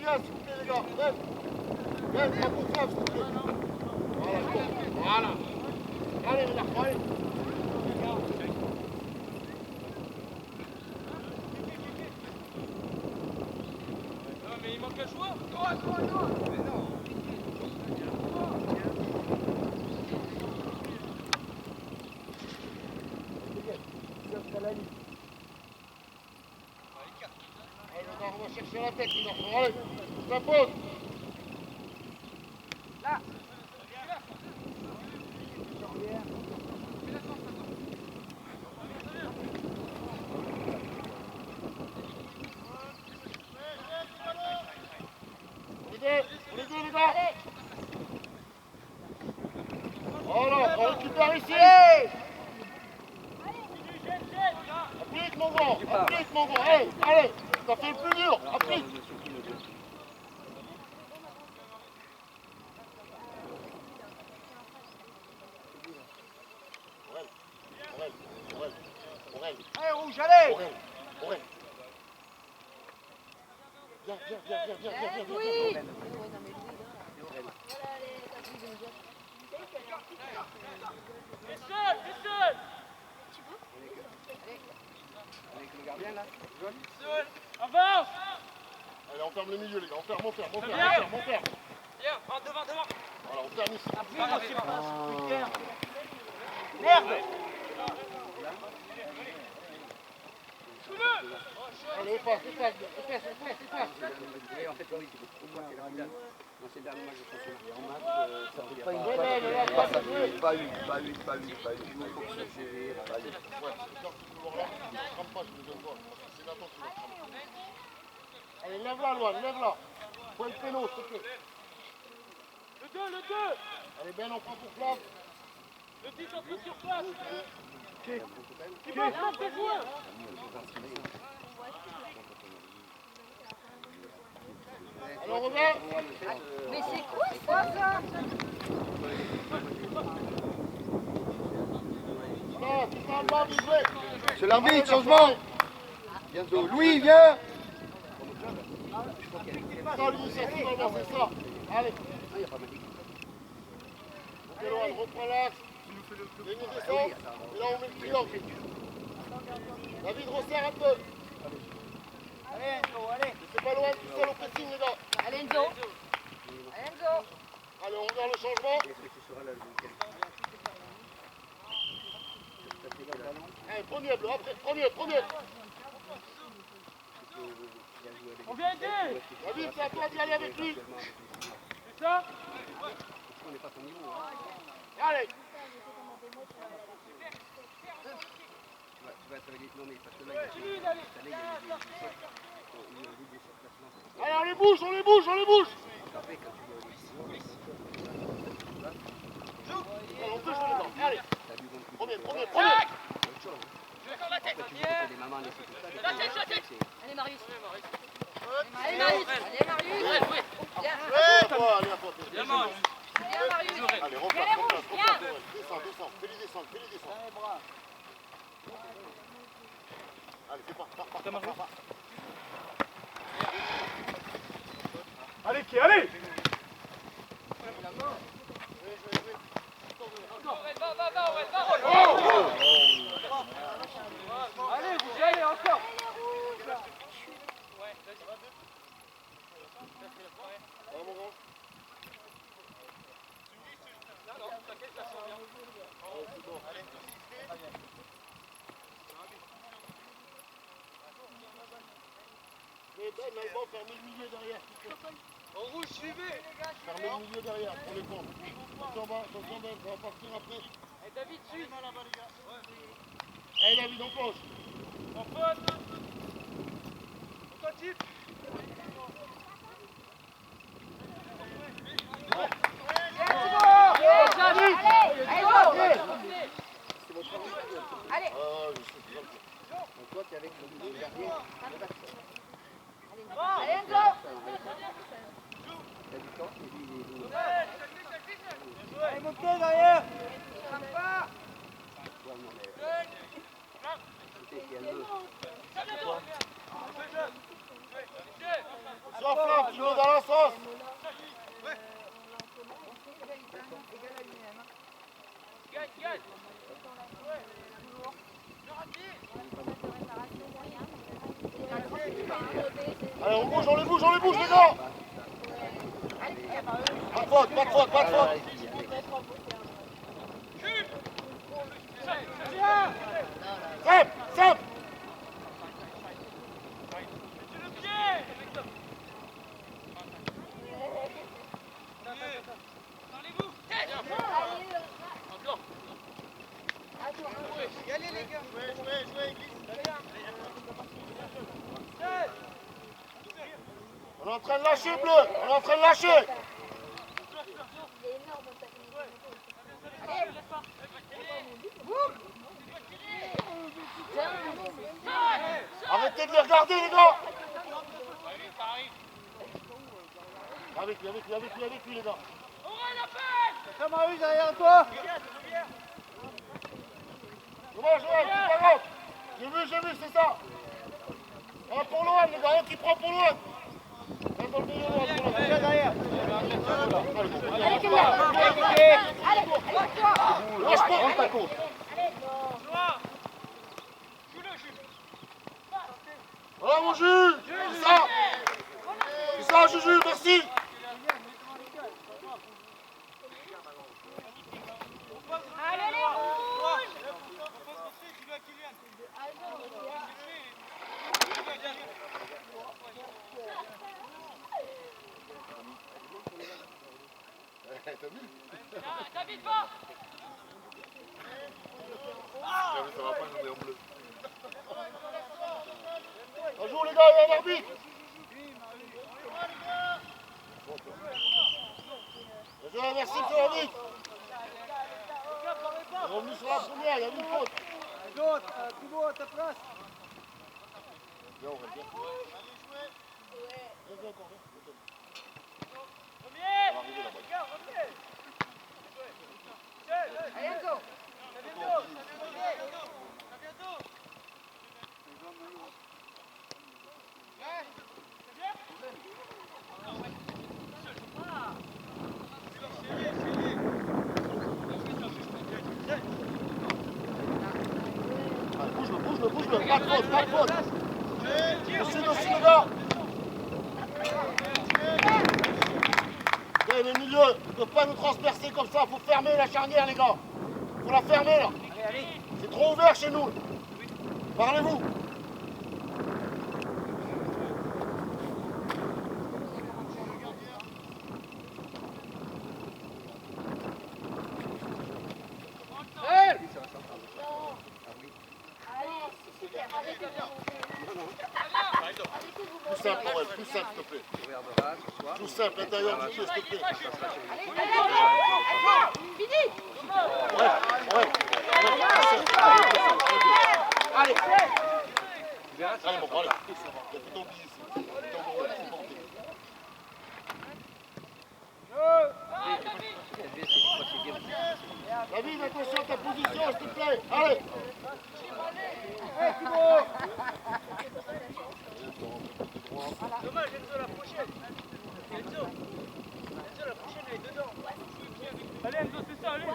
viens, s'il vous plaît, les gars. Viens, prends ton flamme, s'il te plaît. Voilà. Allez, les gars, allez. Non, mais il manque un joueur. Allez, les gars, on va chercher la tête, les gars. Allez, ça pose. On les deux, les gars. Voilà, on récupère ici. Applique, mon grand. Applique, mon grand. Allez, allez. Ça fait le plus dur. Applique. Allez, rouge, allez. Aurel. Viens. Oui. Fais seul. Avec le gardien là, jaune. Avance. Allez, on ferme le milieu, les gars. On ferme. Viens, devant. Voilà, on ferme ici. Merde. Allez, passe. Oui, en fait, oui, c'est la finale. Dans ces derniers matchs de championnat. Ça fait pas une Ouais, passe. là, pas de jouer. Pas une. Il faut que ça gère. Pas une. Ouais, c'est dans ce couloir-là. Je ne trempe pas, je ne donne pas. C'est Nathan qui va tremper. Allez, lève-la, Loane, lève-la. Point de péno, s'il te plaît. Le 2. Allez, Ben, on prend pour Flav. Le 10 entre surface. Qui passe dans tes joueurs. Allez, on revient. Mais c'est quoi ça Là, tu sens le bas, vite jouer. C'est l'arbitre, changement. Bientôt. Louis, viens. Ça, l'initiative, c'est ça. Allez. Ok, Loane, reprends l'axe. Denis descend. Et là, on met le triangle. David, resserre un peu. Allez, Enzo, allez. C'est pas loin, tout seul au pressing, les gars. Allez Enzo. Allez, on regarde le changement. Allez, premier bleu, après, premier. On vient aider. David, c'est à toi d'y aller avec lui. C'est ça. On n'est pas à ton niveau. Allez. Tu vas être avec les... Non, mais parce que là, il y a Allez, on les bouge. Après, quand tu vois Allez, on peut jouer les gars. Allez. Premier. les mamans, les trucs comme ça, Allez Marius. Allez Marius. Allez, à toi. Viens, Marius. Viens Marius. Allez, repasse. Descends. Fais-les descendre. Allez, fais pas. Allez, qui allez. Allez, vous y allez encore. Ouais, mon grand. Mais Ben, Alban, fermez le milieu derrière. En rouge, suivez. Fermez le milieu derrière pour les comptes. Attention, Ben, ça va partir après. Et David, suit. Allez, David, on plonge. En faute. Tentative. Allez. Donc toi, tu es avec le gardien. Allez Enzo. Tu as du temps, et lui, il est... Allez, montez derrière. Ouais, non, mais... Écoutez, si elle veut... Sur Flav, tu veux Allez, on les bouge, les gars. Pas de faute, pas de faute, pas de faute. Simple. On est en train de lâcher, Bleu. On est en train de lâcher. Arrêtez de les regarder, les gars. Avec lui, les gars. Comme un derrière toi. Dommage, Joël, c'est pas grave. J'ai vu, c'est ça. Un pour l'OM, les gars, un qui prend pour l'OM. Un dans le milieu, l'autre pour l'OM. Derrière. Lâche pas, prends ta côte. Voilà mon Jules. C'est ça, Juju, merci. Allez les rouges! T'as vu? David, va! Ça va pas jouer en bleu. On joue les gars, il y a un arbitre. Merci monsieur l'arbitre. Il est revenu sur la première, il y a une faute. L'autre, Thibaut, à ta place. Bien, on va bien. Bien, encore. Bouge-le, pas de faute. Dessus, les gars. Les milieux ne peuvent pas nous transpercer comme ça, faut fermer la charnière, les gars. Faut la fermer, là. C'est trop ouvert chez nous. Parlez-vous. Plus simple, s'il te plaît. Tout simple, l'intérieur du pied, s'il te plaît. Allez, mon gars, allez. Il y a plus d'anguille ici. David, attention à ta position, s'il te plaît. Allez. Dommage, Enzo, la prochaine. Enzo, la prochaine, elle est dedans. Allez, Enzo, c'est ça, allez.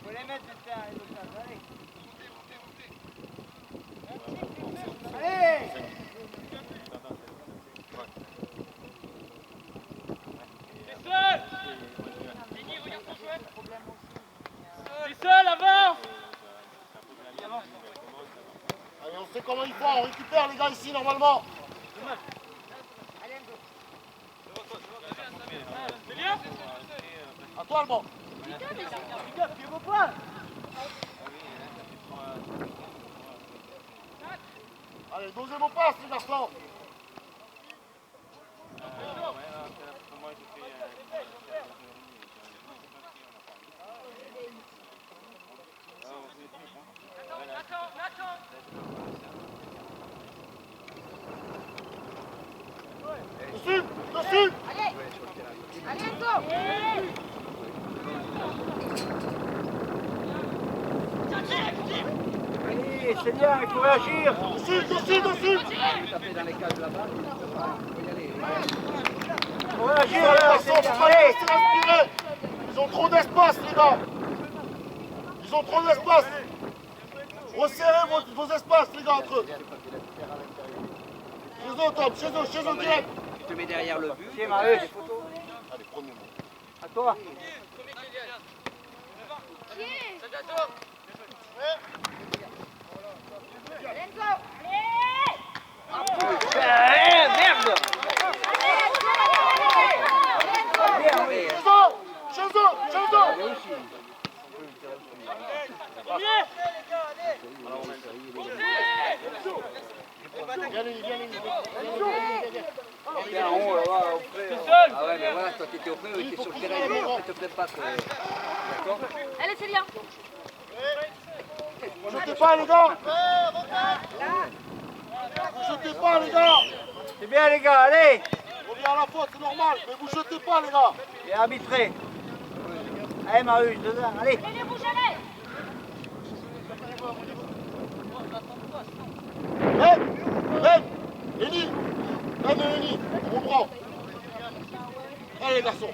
Faut les mettre, c'est ça, allez. Allez. T'es seul. Denis, regarde ton chouette. T'es seul, avance. Allez, on sait comment il faut, on récupère les gars ici normalement. C'est bien. À toi le banc. Pied vos points. Allez, dosez vos passes les garçons. Dessus. Allez, Enzo! Allez, c'est bien, il faut réagir. Dessus. Taper dans les cages là-bas, il faut y aller. Il faut réagir, Allez, là, garçons, c'est bien. faut pas Allez. laisser respirer. Ils ont trop d'espace, les gars. Ils ont trop d'espace. Resserrez vos espaces, les gars, entre eux. Chez eux, Tom, chez eux, direct. Tu te mets derrière le but. Tiens, Marius. Allez, prenez-moi. À toi. Merde! Chez eux. Bien en haut là-bas, au près. Ah ouais, mais voilà, toi t'étais au près, eux étaient sur le terrain, ils te prennent pas. D'accord? Allez, Célia. Jetez pas, les gars. Jetez pas, les gars. C'est bien, les gars, allez. On vient à la faute, c'est normal. Mais vous jetez pas, les gars. Et arbitré. Allez, Marius, dedans, allez. Allez, vous jamais. Red, Ellie, Ellie, on prend. Allez, les garçons.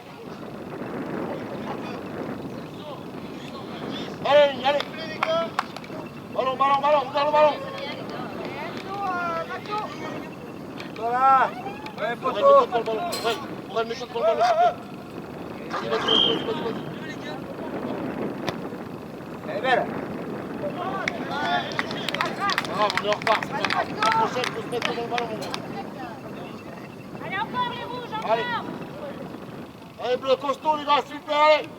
Allez, allez. Ballon, regarde le ballon. Voilà. Ouais, Pour poteau. elle, le ballon. Ouais, pour elle, méthode pour le ballon. Vas-y. Elle est belle. Ah, on est en retard, c'est pas grave. La prochaine, il faut se mettre devant le ballon, mon gars. Allez, encore les rouges, encore. Allez. Allez, bleu costaud, les gars, super, allez.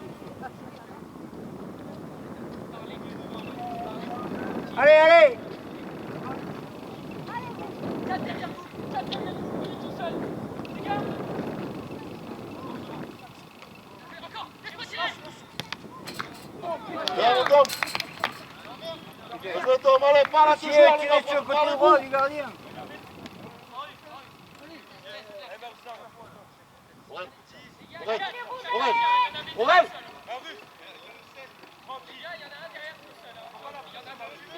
Allez. Bien, Tom. Jouez, Tom, allez, pas là, toujours, les gars, Tirez sur le côté droit du gardien. Aurel.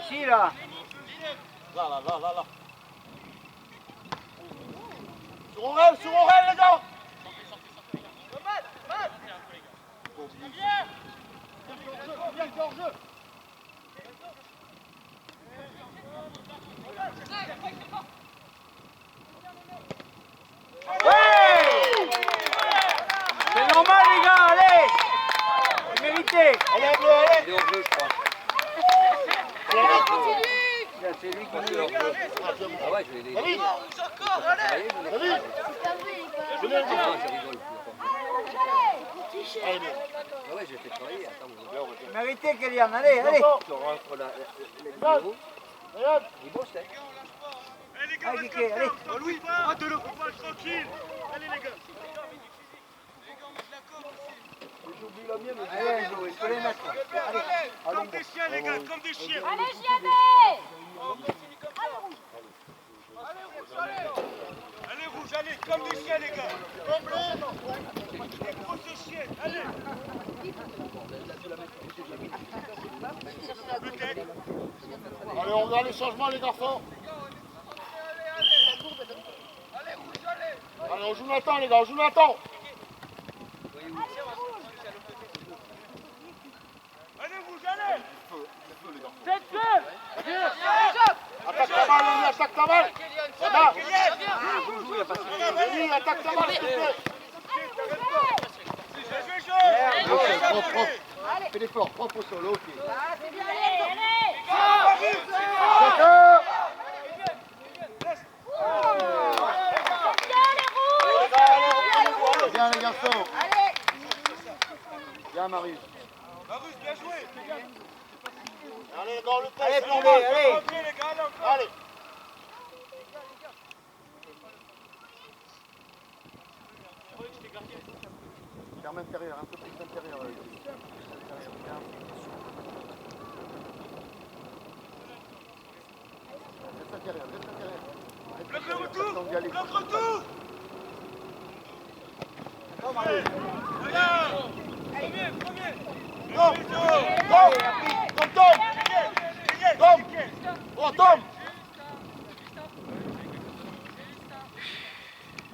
Ici, là. Là. Sur Aurel, les gars. C'est normal, les gars, allez. C'est mérité. Allez, bleu, allez. Il est hors jeu, je crois. C'est lui qui Ah ouais, je vais les Allez. Allez, je Allez. Venez, les gars. je rigole. Allez, bien. Ah ouais, j'ai fait travailler. Attends, C'est mérité, Kélian, allez. tu rentres la vidéo. Regarde. Il bosse, hein. Allez, Kiki, allez. Louis, arrête-le, tranquille. Allez, les gars. J'oublie la mienne. Allez, Enzo, il faut les mettre. Allez. Comme des chiens, les gars, comme des chiens. Allez, Giadet. Allez, rouge, allez, comme des chiens, les gars. Des grosses chiens, allez. Allez, on regarde les changements, les garçons. Allez, on joue Nathan, les gars, on joue Nathan. Allez, rouge, allez. Faites feu. Attaque ta balle, Eli, attaque ta balle. Là. Eli, attaque ta balle, s'il te plaît. Propre. Fais l'effort, propre au sol, ok. Bien les garçons. Bien Marius. Marus, bien joué. Allez, les gars, le test. Allez, c'est Poulet, normal. allez. Ok, les gars, allez encore. Allez. Ferme intérieur, un peu plus intérieur. Reste intérieur. Bloque le retour. Bloque le retour. Regarde. Premier. Tom. Oh, Tom.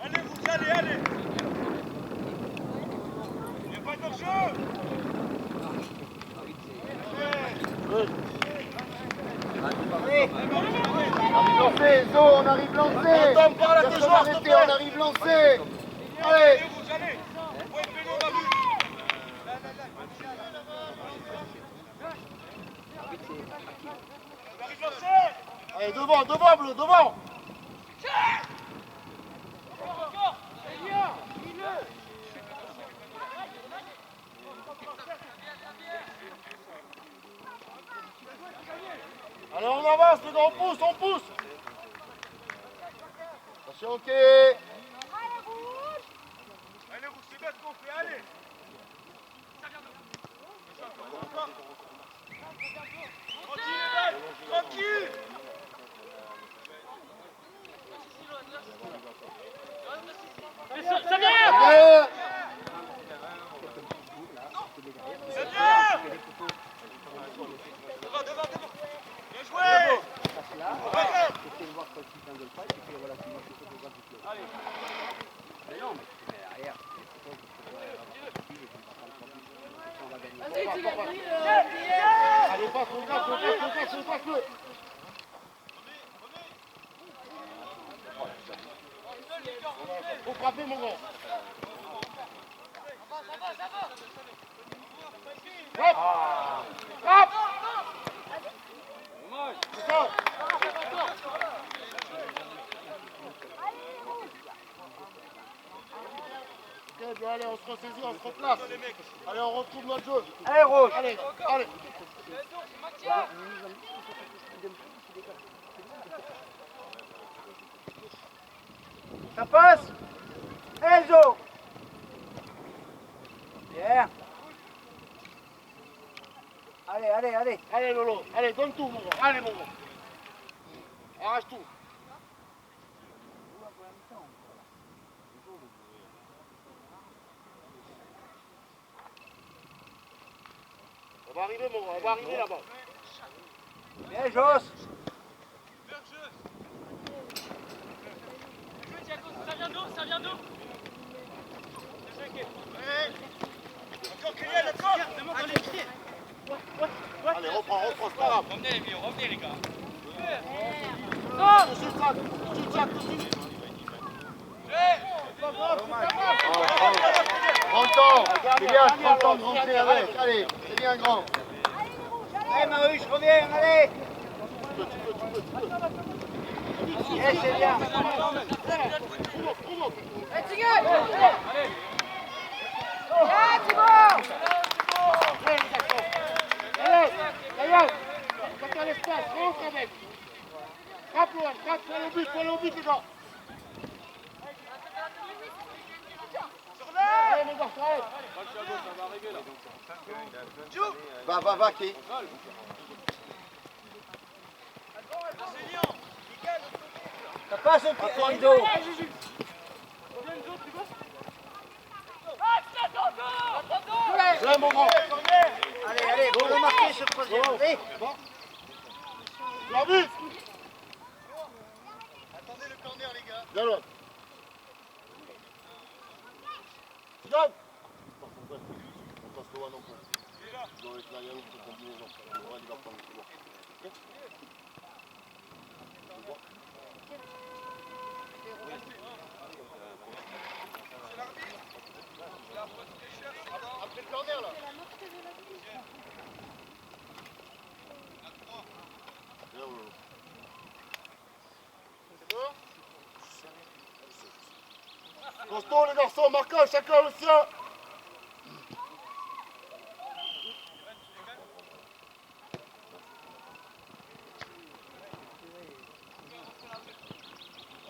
Allez, rouge, allez. Il n'y a pas de jeu. allez. Lancé, Enzo, on arrive lancé. Tom, parle à tes Personne joueurs, s'il te arrêté, plaît. on arrive lancé. Allez. Allez, devant, bleu, devant. Allez, on avance, les gars, on pousse. Attention, ok. Allez, vous, c'est bien ce qu'on fait, allez. Tranquille. Ça vient! Bien. Devant. Bien joué. Essayez de voir quand il t'engueule pas, et puis voilà, tu marches sur le photographe du club. Mais non, mais derrière, Allez, passe-le. Faut frapper, mon gars. Hop. Hop. C'est ça. Ok, bien, allez, on se ressaisit, on se replace. Allez, on retrouve notre jeu. Allez, Rose. Allez. Ça passe. Enzo. Bien. Allez. Allez, Lolo. Allez, donne tout, mon gars. Allez, mon gars. Arrache tout. On va arriver, mon gars. On va arriver là-bas. Bien, Joss. Ça vient d'où? Encore Kylian, attends. Allez, reprends, c'est pas grave. Revenez les gars. Tout de suite, Sac. Tout de suite. C'est pas grave, c'est pas grave. Prends le temps. C'est bien, prends le temps de rentrer avec. Allez, c'est bien grand. Allez, Maruche, reviens, allez. Tu peux. Eh, c'est bien. Allez, t'as l'espace, rentre avec. Frappe loin, fais le but, les gars. Allez, mon garçon, allez. Va, qui. Ça passe au pied, Enzo. Là, mon grand. Allez, vous remarquez ce troisième. Allez. La but. Attendez le corner, les gars. Bien loin. Zidane. On passe loin non plus. Donc, là, il y a une petite combinaison. Il va prendre le couloir. Ok. Après le corner, là. Bien, Lolo. C'est bon? Costaud, les garçons, marquage, chacun le sien.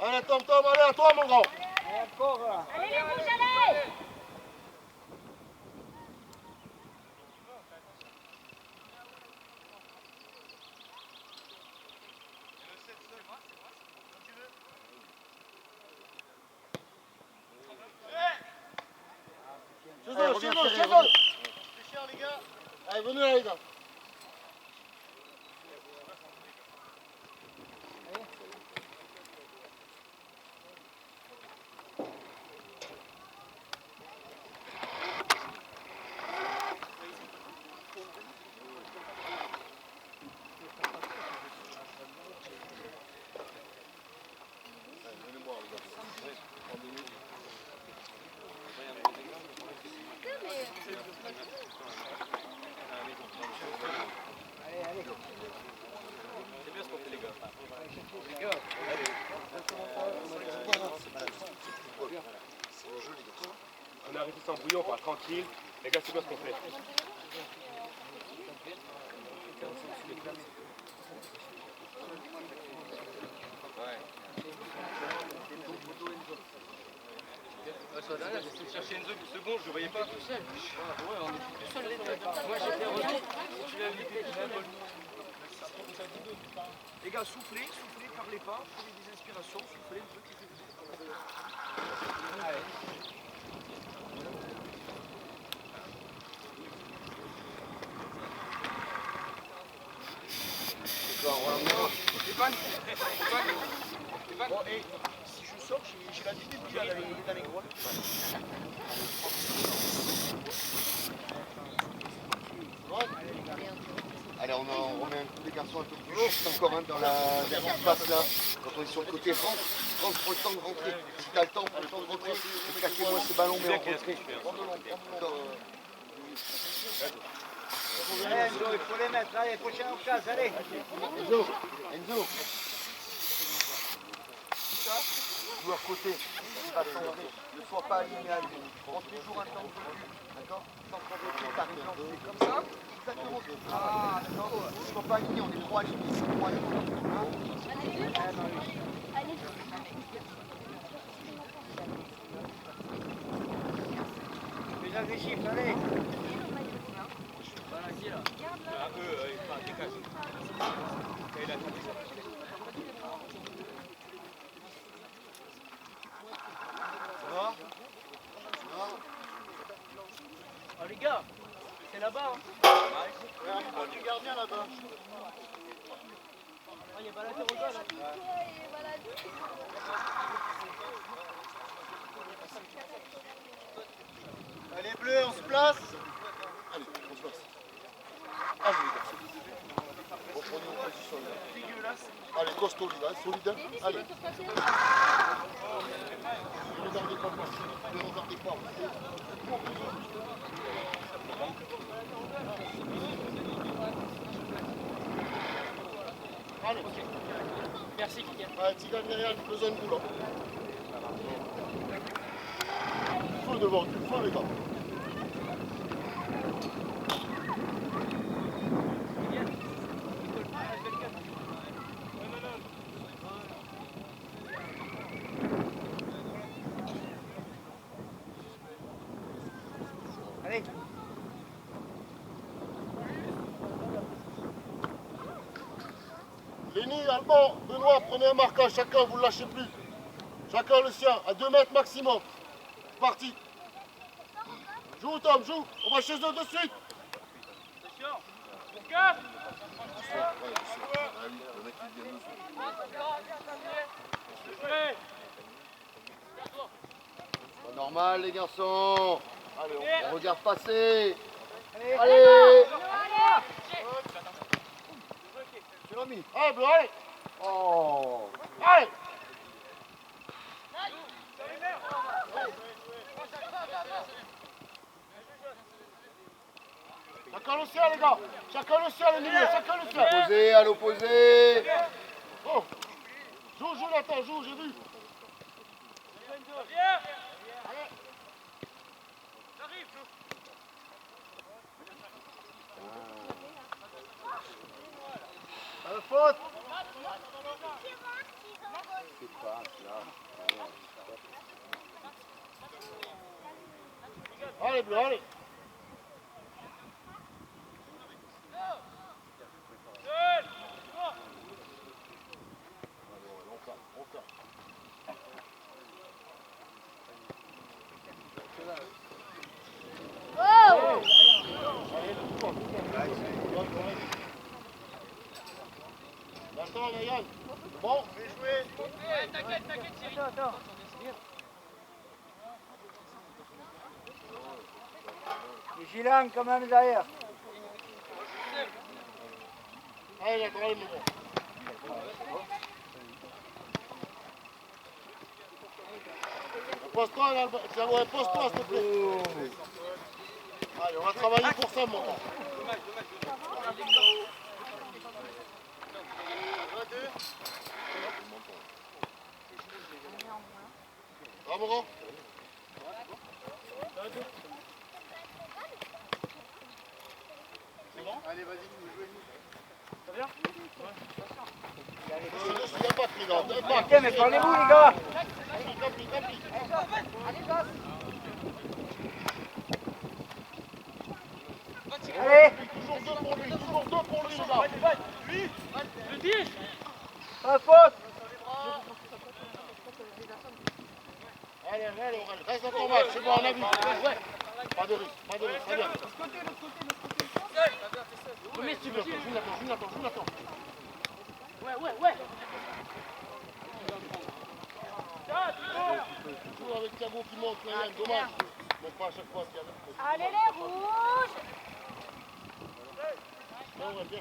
Allez, Tom, allez, à toi, mon grand. Allez, encore. Allez les rouges, allez! Chez Allez, eux, reviens, chez eux, Thierry, chez reviens. eux. C'est cher, les gars. Allez, venez là, les gars. sans brouillon, quoi, tranquille. Les gars, c'est quoi ce qu'on fait? Sur la dernière, j'essaie de chercher Enzo une seconde, je ne voyais pas. Tout seul. Ouais, on est tout seul les deux. Moi j'étais revenu. Tu l'as invité, tu l'as volé. Les gars, soufflez, parlez pas, prenez des inspirations, soufflez un petit peu. Allez. Bon, et si je sors, j'ai la tête depuis là, dans les gros. Allez, on remet un coup des garçons un peu plus juste encore dans la dernière passe là. Quand on est sur le côté, France, prends le temps de rentrer. Si t'as le temps, prends le temps de rentrer. Ne cassez moins ces ballons, mais en retrait. Allez, Enzo, il faut les mettre. Allez, prochaine occasion, allez. Enzo. Joueur côté, qui va centrer. Ne sois pas aligné à lui. Prends toujours un temps de recul. D'accord? Sans progresser, t'arrives lancé. Comme ça? Exactement. Ah, d'accord. Ne sois pas aligné, on est trop alignés. Les agressifs, allez. Oh les gars, c'est là-bas. Du gardien là-bas. Il y a pas la terre au gars là. Allez, Bleu, on se place. Allez, on se place. Allez, les gars. Reprenez une position là. Allez, costaud, là, solide. Allez. Ne regardez pas moi. Ne regardez pas. Allez. Merci Kylian. Allez, Tigane derrière, besoin de boulot. Feu devant, feu les gars. Allez. Léni, Alban, Benoît, prenez un marquage, chacun, vous ne lâchez plus. Chacun le sien, à 2 mètres maximum. Parti. Joue Tom, joue. On va chez eux de suite. Attention. Pour 4. Pas normal les garçons. Allez, On regarde passer. Allez. Allez. tu l'as mis. Allez, Bleu, allez. Oh. Allez. Chacun le sien, les gars. Chacun le sien, le milieu. Chacun le sien. Opposé à l'opposé. Oh. Joue, Nathan, joue, j'ai vu. Viens. J'arrive. Faute. Allez, Bleu, allez. Attends, Yann. Bon, fais jouer. T'inquiète, Thierry. Attends. Vigilant quand même derrière. Allez, attends, allez, mon bon. Pose-toi, là, ouais, pose-toi, s'il te plaît. Allez, on va travailler pour ça, mon gars. Ah, mon gars. Allez, vas-y, jouez. Ça vient? Il y a pas de pilote. Ok, mais parlez-vous, les gars. Allez, Toujours deux pour lui, les gars. Le 10. pas de faute. Allez, Aurel, reste dans ton match, c'est bon, on a vu. Ouais. Pas de risque, très bien. Remets, tu veux. Joue Nathan. Ouais. Toujours avec Thiago qui monte, Yann, dommage. Mais pas à chaque fois qu'il y a même. Allez les rouges. Ouais, bien.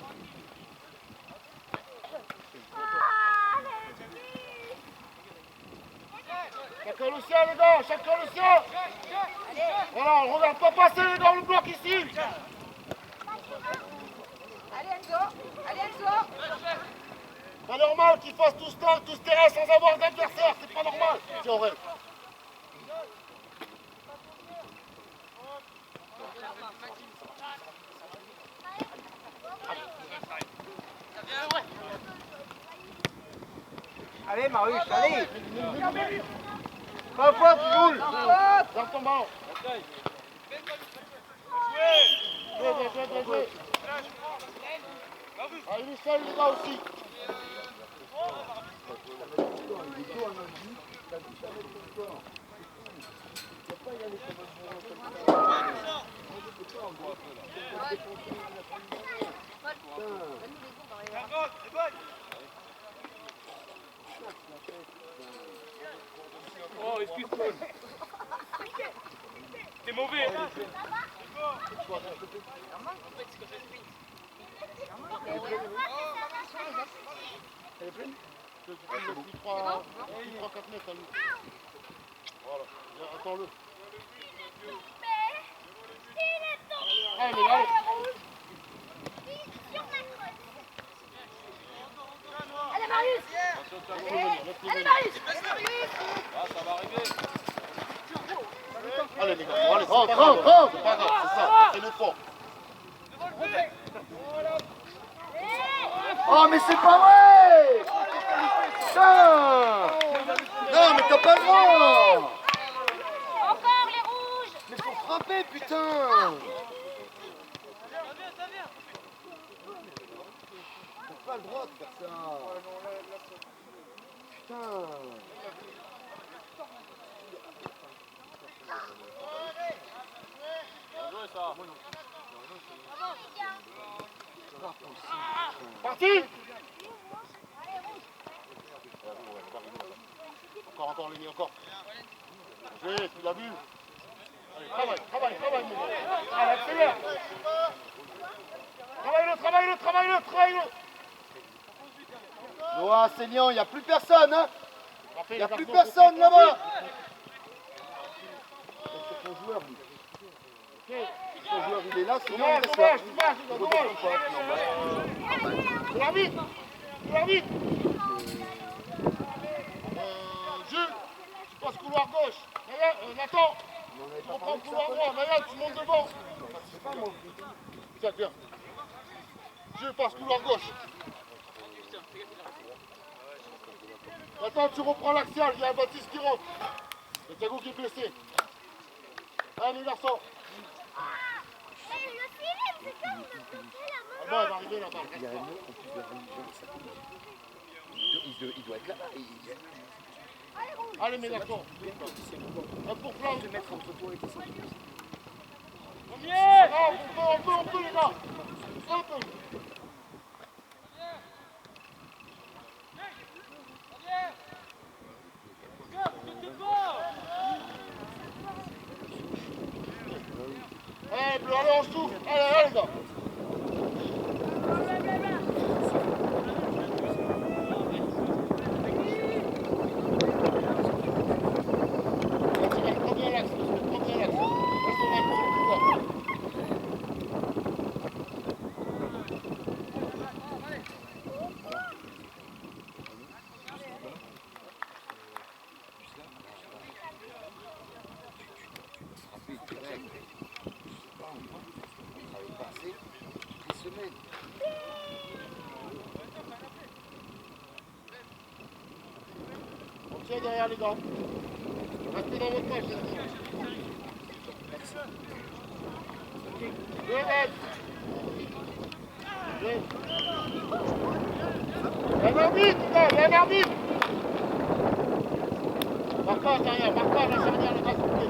Chacun le sien, les gars, chacun le sien. Voilà, on regarde pas passer dans le bloc ici. Allez Enzo. Pas normal qu'ils fassent tout ce terrain sans avoir d'adversaire, c'est pas normal. Tiens, Aurel. Allez, Marius, allez. Pas de faute, Jules. Garde ton ballon. Jouez. Ah, il est seul, les gars, aussi. Oh, excuse-moi. T'es mauvais. Depuis 3-4 mètres à lui. Voilà, attends-le. Allez. Allez Marius. Ah, ça va arriver. Allez les gars, allez, c'est pas grave, c'est ça, c'est l'effort. Oh, mais c'est pas vrai! Putain! Non, mais t'as pas le droit! Encore les rouges. Mais faut frapper, putain! T'as pas le droit de faire ça! Putain! Parti! Encore, Lenny, encore. Jouez, tu l'as vu. Allez, travaille, mon gars. Allez, accélère. Travaille-le. Noah, Seignan, il n'y a plus personne, hein? Parfait, Il n'y a les plus garçons, personne là-bas! C'est ton joueur, lui. Ton joueur, il est là, Seignan, il reste là. Tu l'arbitre. Jules, tu passes couloir gauche. Nathan, tu reprends couloir droit. Mayan, tu montes devant. Tiens. Jules, passe couloir gauche. Attends, tu reprends l'axial, il y a Baptiste qui rentre. C'est Thiago qui est blessé. Allez les garçons. Ah bon, elle va arriver là-bas. Il y a un autre en plus de il doit être là. Allez mes garçons. Un pour flanc. Se mettre entre toi et tes centimètres. On peut les gars. On peut. Allez, bleu, allez, on souffle. Allez, les gars. Prends bien l'axe. Reste au mal pour le pouvoir. Restez derrière les gars. Restez dans votre poche. Deux mètres. Il y a un arbitre, là, il y a un arbitre. Marquage derrière, marquage la charnière, le gars soufflé.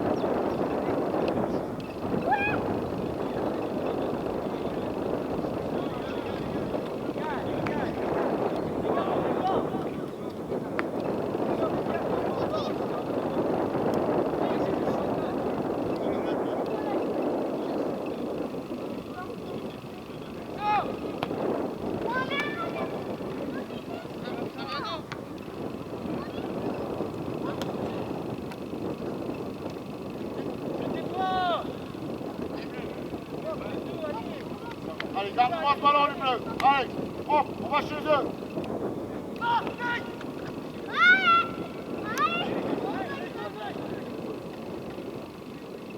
Allez, garde-moi ce ballon, les bleus. Allez, hop, on va chez eux.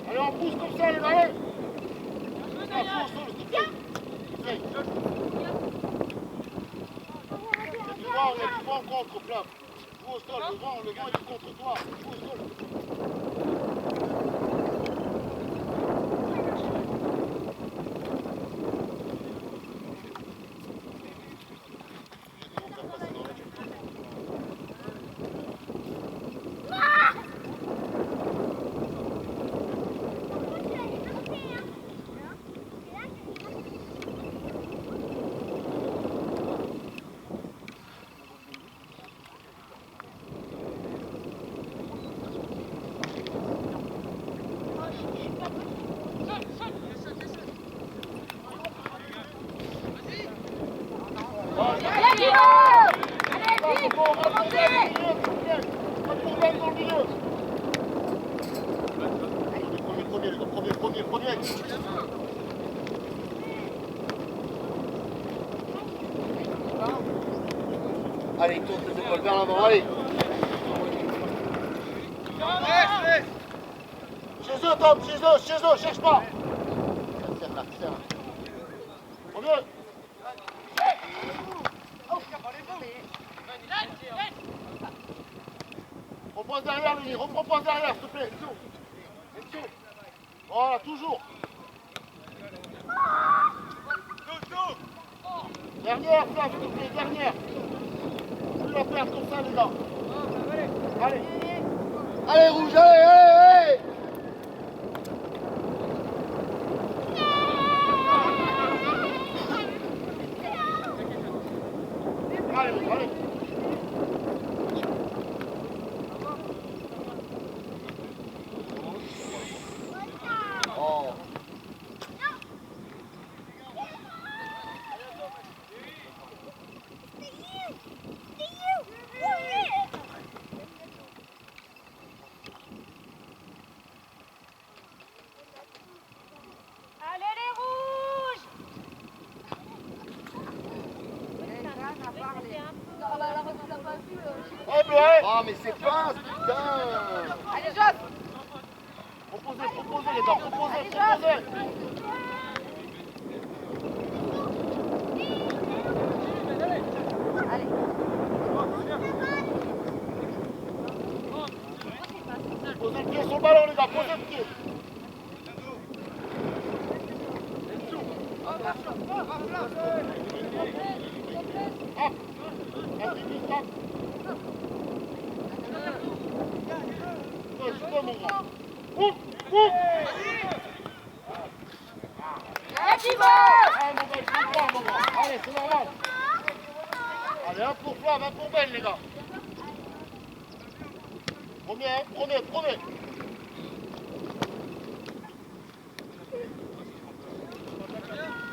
Allez, on pousse comme ça, les gars. Allez. Ah, fonce, s'il te plaît. Il y a du vent contre, Flav. Joue au sol, le vent il est contre toi. Joue au sol. Premier. Allez, tourne tes épaules vers l'avant, allez. Chez eux, Tom, chez eux, cherche pas. Serre là. Premier. Repose derrière, Lily, repose derrière, s'il te plaît. Voilà, toujours. Dernière, Flav, s'il te plaît, dernière. Je vais la perdre comme ça, les gars. Allez. Allez, rouge, allez. Allez. Oh. Allez les rouges! Ah, mais c'est pas, putain. Allez Joss! Proposez, les gars, proposez. Posez le pied sur le ballon, les gars, posez le pied. Hop, c'est quoi mon grand? Ouf. Allez, c'est normal. Allez, un pour Flav, un pour Ben, les gars. Premier.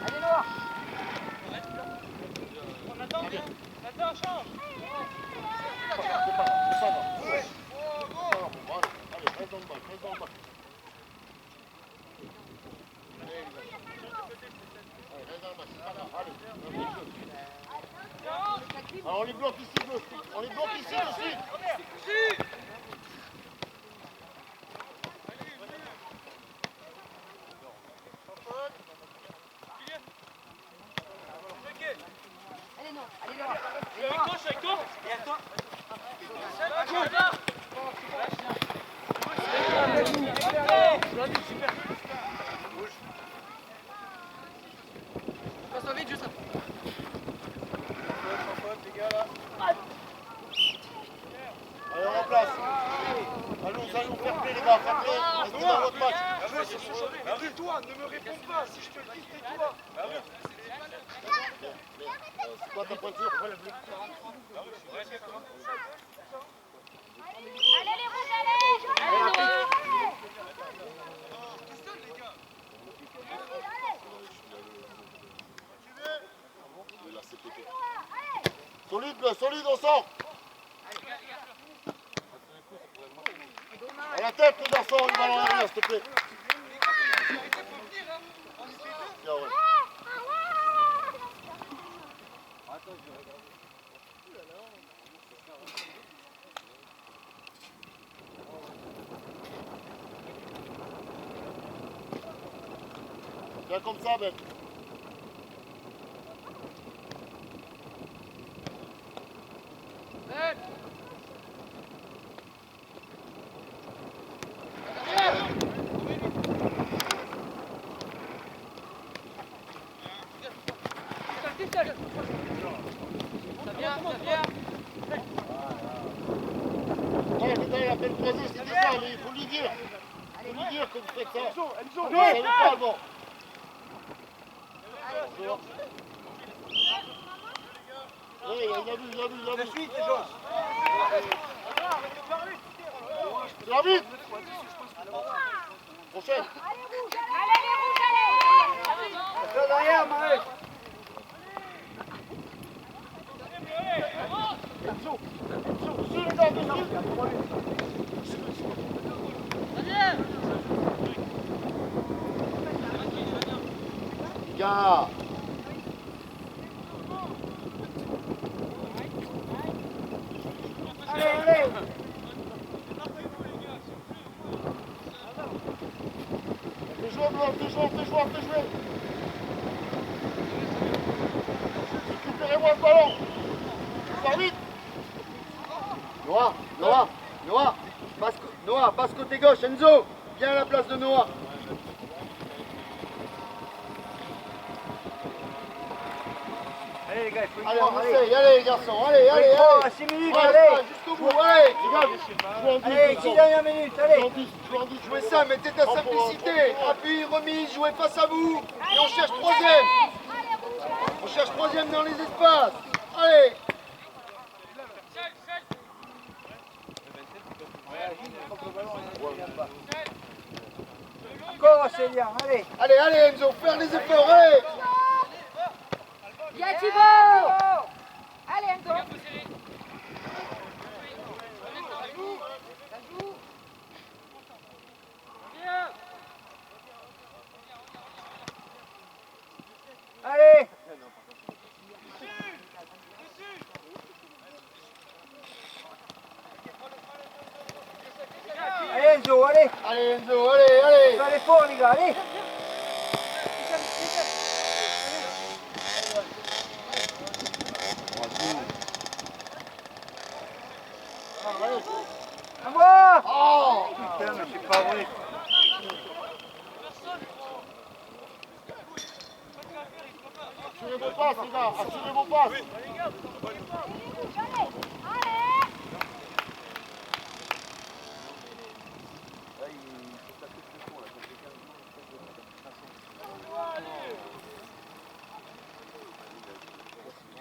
Allez Noah! Attends, change. C'est pas grave. Allez, reste dans le bal. Alors on les bloque ici, aussi. Allez non, allez Noah! Avec toi, et à toi. gars, faites-le. Restez dans votre match. Tais-toi, ne me réponds pas. Si je te le dis, tais-toi. C'est quoi ta pointure? Allez les rouges, allez! Allez Noah! Là, c'est pété. Solide, bleu, solide, on sort. À la tête, les garçons, le ballon arrière, s'il te plaît. Tiens, ouais. Viens comme ça, Ben. Ouais, putain, il appelle le croisé, c'était ça, mais il faut lui dire. Il faut lui dire que vous faites ça. Non, ça veut pas, bon. Oui, il a vu, il a vu, il a vu. Suite, les gens. Tu vas vite. Prochaine. Allez les rouges, allez! Derrière, Maël. Dessus, les gars, dessus. Gars. Allez, allez. Fais jouer, Blanc, fais jouer, fais jouer, fais jouer. Récupérez-moi ce ballon. Ça vite. Noah, Noah, Noah, Noah, passe côté gauche, Enzo, viens à la place de Noah. Allez, les gars, il faut Allez, on essaye, allez les garçons, allez, allez, allez. 6 minutes, Ouais, allez. ça, jusqu'au bout, allez. Les gars, jouez en 10, Allez, 10 dernières minutes, allez. jouez en 10. Jouez ça, mettez ta simplicité. Appui, remise, jouez face à vous. Et on cherche troisième. On cherche troisième dans les espaces. Allez. Encore, Célia, allez. Allez, allez Enzo, faire les efforts, allez. Viens Thibaut! Allez Enzo! Allez. Allez Enzo, allez. Allez Enzo, allez, allez. Fais l'effort, les gars, allez. À moi. Oh. Putain, mais c'est pas vrai. Assurez vos passes, les gars, assurez vos passes.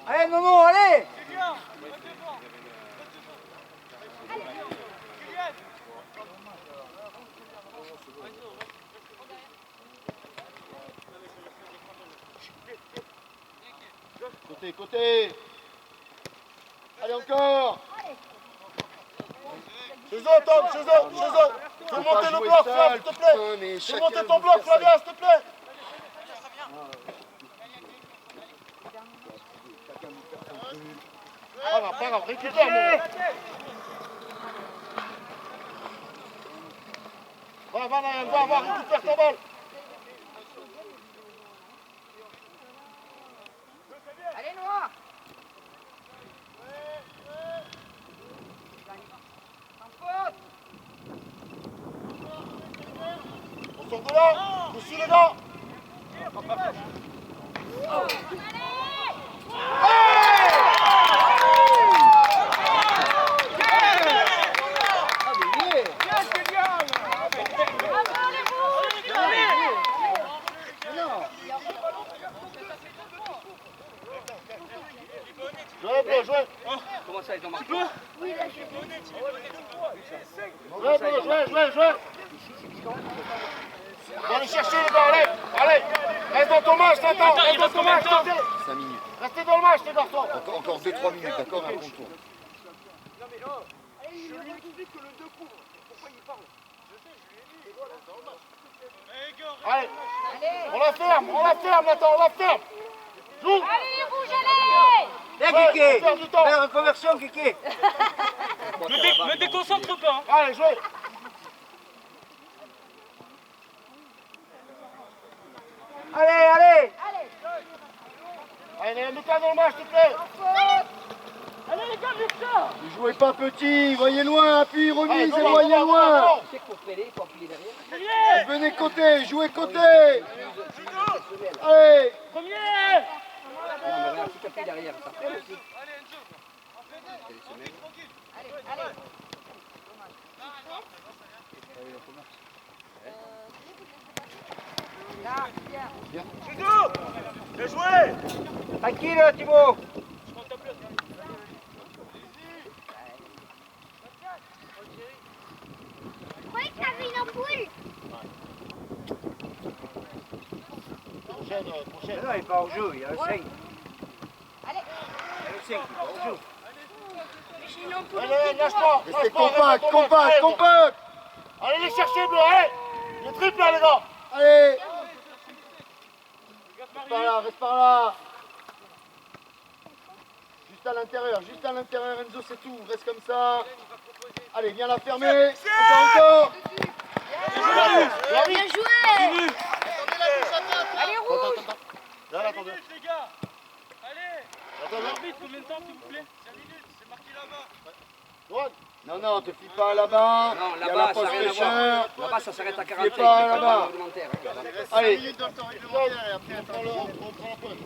Allez, Nono, allez. Côté, côté. Allez encore. Chez eux, Tom, chez eux, chez eux. Fais monter le bloc, Flav, s'il te plaît. Fais monter ton bloc, Flavien, s'il te plaît. Pas grave, récupère, mon gars. Va, Naël, va, récupère ta balle. Allez Noah! On sort de là. Dessus, les gars. Jouez, bleu, jouez. Comment ça, ils ont marqué? Jouez, bleu, jouez. On va aller chercher les gars, allez. Reste dans ton match, t'attends. Reste dans ton match, 5 minutes. Restez dans le match, les garçons. Encore 2-3 minutes, d'accord, un bon tour. Je lui explique que le 2 couvre. Pourquoi il parle? Allez, on la ferme, Nathan, on la ferme. Joue. Allez les rouges, allez! Viens, Kiki. Faire du temps. Faire une conversion, Kiki. Me déconcentre pas. Hein. Allez, jouez. Allez. Allez, mets-toi dans le match, s'il te plaît. Allez les gars, Victor! Ne jouez pas petit, voyez loin, appuyez, remise Allez, et devant, voyez devant, loin. devant. Tu sais que pour péler, il faut appuyer derrière. Venez côté, jouez côté. Allez. Premier! Non, mais regarde, si tu appuies derrière, ça fait aussi. Bien joué! Tranquille, Thibaut. Oui, t'avais une ampoule. Prochaine. Non, il n'est pas hors jeu, il y a un 5. Allez! Il y a un 5, il est pas hors jeu. J'ai une ampoule. Allez, lâche pas. Restez compact. Allez les chercher, bleu, allez. Les triples, là, les gars. Allez. Reste par là. Juste à l'intérieur, Enzo, c'est tout. Reste comme ça. Allez, viens la fermer. Encore. Bien joué. Allez rouge! Là, attendez. Les gars! Allez! L'arbitre, combien de temps s'il vous plaît? 5 minutes, c'est marqué là-bas. Non, te fie pas là-bas. Non, Il y a la là-bas, ça pause n'a rien à fraîcheur. voir. Là-bas, ça s'arrête à Fais 45. pas c'est là-bas. réglementaire. Allez. On prend la pause.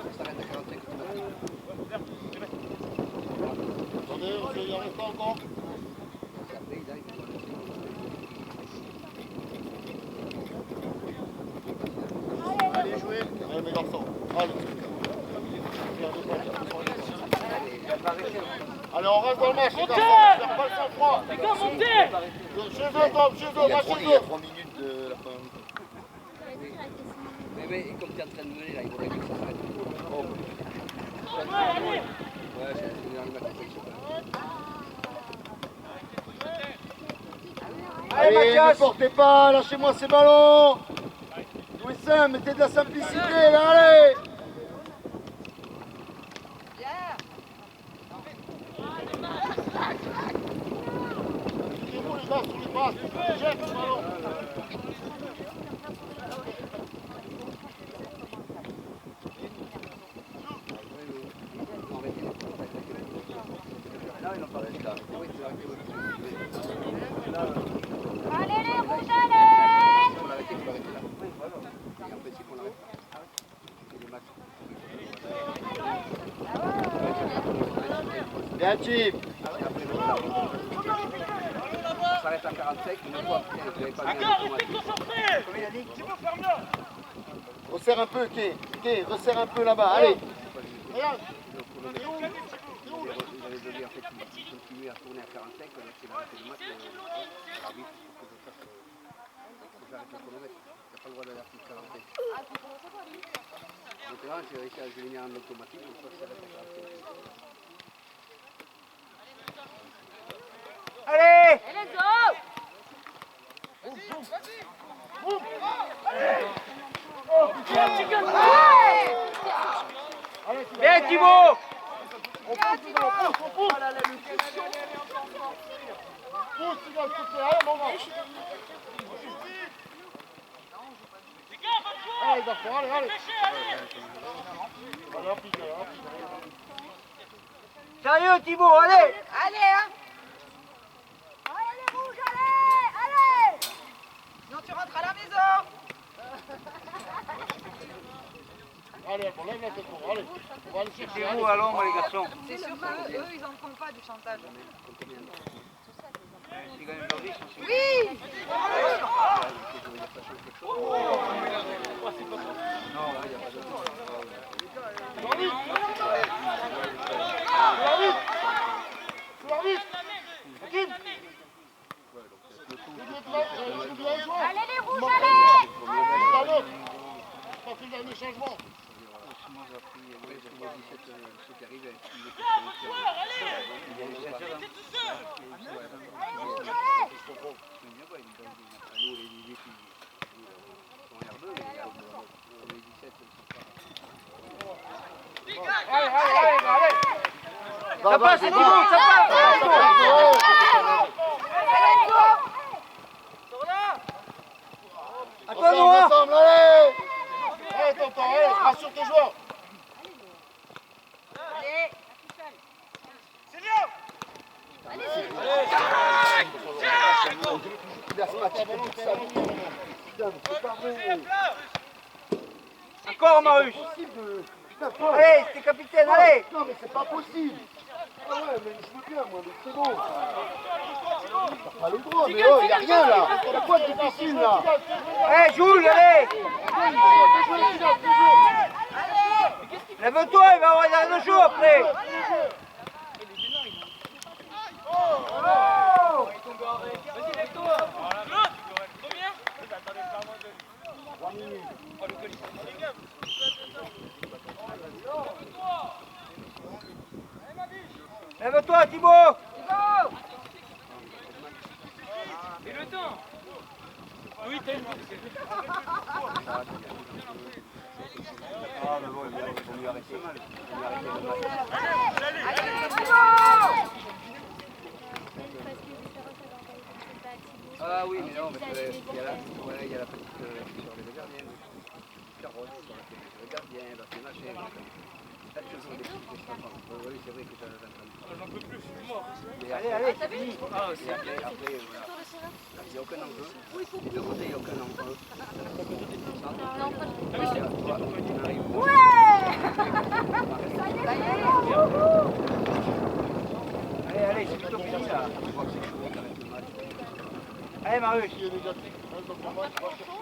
Ça s'arrête à 45. Attendez, il en reste pas encore. Après, il arrive, il doit laisser. Allez, jouez. Allez, mes garçons. Allez. Allez, on reste dans le match, les Montez. garçons. Faire pas le sang-froid. Les gars, montez! Chez eux, Tom, chez eux, va chez Il y a eux. 3 minutes de la première mi-temps. Mais comme tu es en train de mener là, il faudrait que ça s'arrête. Allez! Ouais, c'est dans le match. Allez, ne portez pas, lâchez-moi ces ballons. Jouez simple, mettez de la simplicité là, allez. Mettez-vous, les gars, sur les passes. Jette le ballon. Allez les rouges, allez! Bien, Chip. Ça s'arrête à 45, une fois, putain, vous n'avez pas Les bien gars, automatique. restez concentrés! Combien il a dit? Resserre un peu, Kay, resserre un peu là-bas, allez. Regarde. Ils avaient donné en fait, ils continuaient à tourner à 45, on a fait l'arrêt du match. L'arbitre, il faut que je fasse. Faut que j'arrête le chronomètre. Tu n'as pas le droit d'aller à plus de 45. Maintenant, j'ai réussi à jouer en automatique, donc ça s'arrête à 45. Allez! Et let's go! Bien, Thibaut! On pousse, les gars, on pousse. Pousse, les gars, s'il te plaît. Allez, mon gars. Les gars, bonne joie! Allez, les garçons, allez. Allez! Allez, appliquez. Sérieux, Thibaut, allez! Allez, hein! Allez les rouges, allez! Sinon tu rentres à la maison! Allez, on lève la tête, bon, allez. On va aller chercher. C'est vous à l'ombre, les garçons. C'est sûr qu'eux, ils en font pas du chantage. Ils gagnent leur vie, ils sont Oui! Non, il n'y a pas de... vite. Hakim. Allez les rouges, allez! Pas fait le dernier changement. Ça passe, c'est bon, ça passe. Ensemble, allez. Allez, Tonton, allez, rassure tes joueurs. Encore, Marus. Allez, c'est capitaine, allez. Non, mais c'est pas possible. Ah ouais, mais je veux bien, moi, mais c'est bon. T'as pas le droit, mais oh, y a rien là. Y'a quoi de difficile là? Allez, Jules, allez. Lève-toi, il va y avoir un jeu après. Vas-y, lève-toi. Claude, combien? Oh, le colis. Lève-toi, Thibaut. Et le temps? Oui, t'as une boucle. Ah, mais bon, il faut lui arrêter mal. Ah oui, mais non, parce qu'il y a la petite sur les gardiens. Carotte, sur le gardien, c'est machin. Oui, c'est vrai que tu as J'en peux plus, je suis mort. Allez, c'est fini. Et après, voilà. Il n'y a aucun enjeu. Des deux côtés, il n'y a aucun enjeu. Allez, c'est plutôt fini là. Allez, Marius.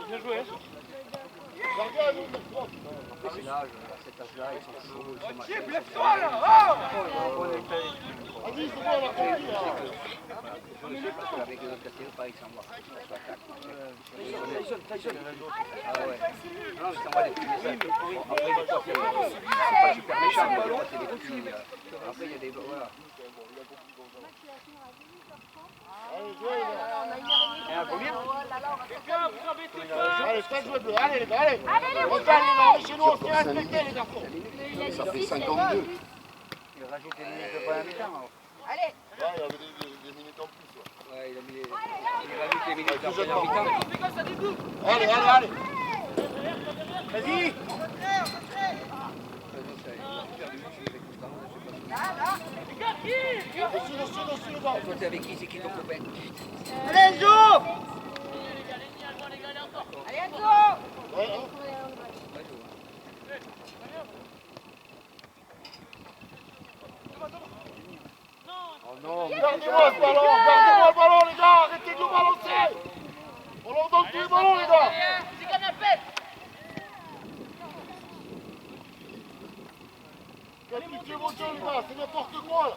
Bien joué. Cet âge-là, ils sont chauds, ils sont machins. Lève-toi là. Vas-y, c'est bon, on a compris là. Je sais parce qu'avec les autres cassés, pareil, ils s'envoient. Ah ouais. Non, ils s'envoient des petits messages. Après, des fois, c'est pas super méchant, mais des fois, c'est des petits. Après, il y a des. Voilà. Allez, jouez là. Il y en a combien? Allez, c'est pas jouer bleu. Allez les gars, allez. Allez les rouges, Allez, chez nous, on s'est respecté les garçons. Ça fait 52. Il rajoute des minutes de première mi-temps. allez! Ouais, il y avait des minutes en plus. Ouais, il a mis les. Il rajoute les minutes en première mi-temps. Allez, allez, allez. Vas-y. Dessus, les gars. Toi, t'es avec qui? C'est qui ton copain? Allez, Enzo. Allez, Enzo! Ouais, hein. Oh non, mais Gardez-moi ce ballon, gardez-moi le ballon les gars, arrêtez de nous balancer. On leur donne tous les ballons les gars. Amplifiez votre jeu les gars, c'est n'importe quoi là.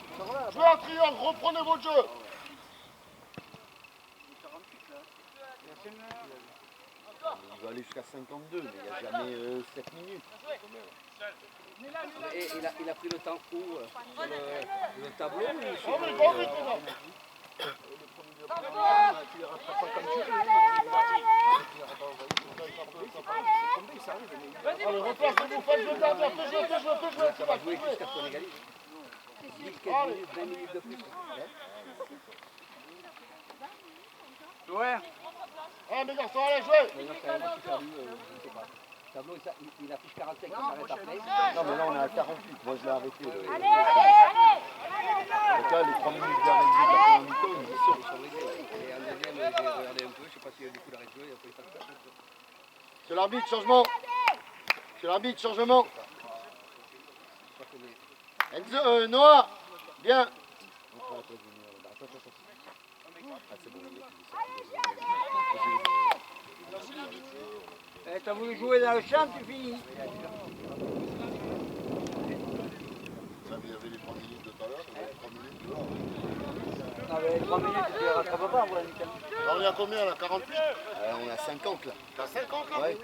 Jouez un triangle, reprenez votre jeu. il va aller jusqu'à 52, mais il n'y a jamais 7 minutes. Et il a pris le temps où sur le tableau ou sur Oh mais bon vite les gars. tu les rattrapes pas comme tu veux. Allez, replacez-vous, faites le gardien, fais jouer, Ça va jouer jusqu'à ce qu'on égalise. 10, 15 minutes, 20 minutes de plus. Ouais. Ah mes garçons, allez, jouez. Mais non, c'est un match qui salue, je ne sais pas. Le tableau, il affiche 45, il s'arrête après. Non, mais là, on est à 48. Moi, je l'ai arrêté. Allez, allez, allez! Donc là, les 3 minutes d'arrêt de jeu de la première mi-temps, ils y sont. Ils sont réglés. Et en deuxième, j'ai regardé un peu, je ne sais pas s'il y a du coup d'arrêt de jeu, et après il passe pas. Monsieur l'arbitre, changement. Monsieur l'arbitre, changement. Enzo, Noah, bien. T'as voulu jouer dans le champ, tu finis. avait 3 minutes, tu ne rattrapes pas, voilà, nickel. Alors, on est à combien là? 48? On est à 50 là. T'as 50 là? Ouais.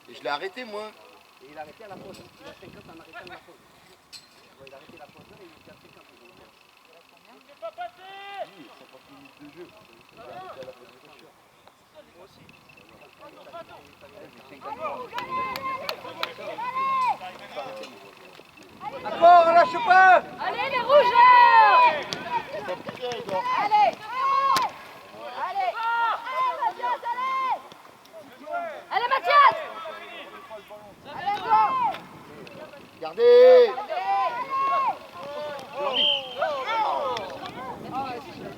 Et je l'ai arrêté moi. Et il a arrêté à la pause. Il a 50 en arrêtant la pause. Il a arrêté la pause là et il était à 50. C'est pas passé. Oui, 50 minutes de jeu. J'ai arrêté à la pause de voiture. Encore, lâche pas. Allez les rouges! Ça piquait, les gars. Allez! Allez! Allez Mathias, allez! Allez Mathias! Allez go! Gardez.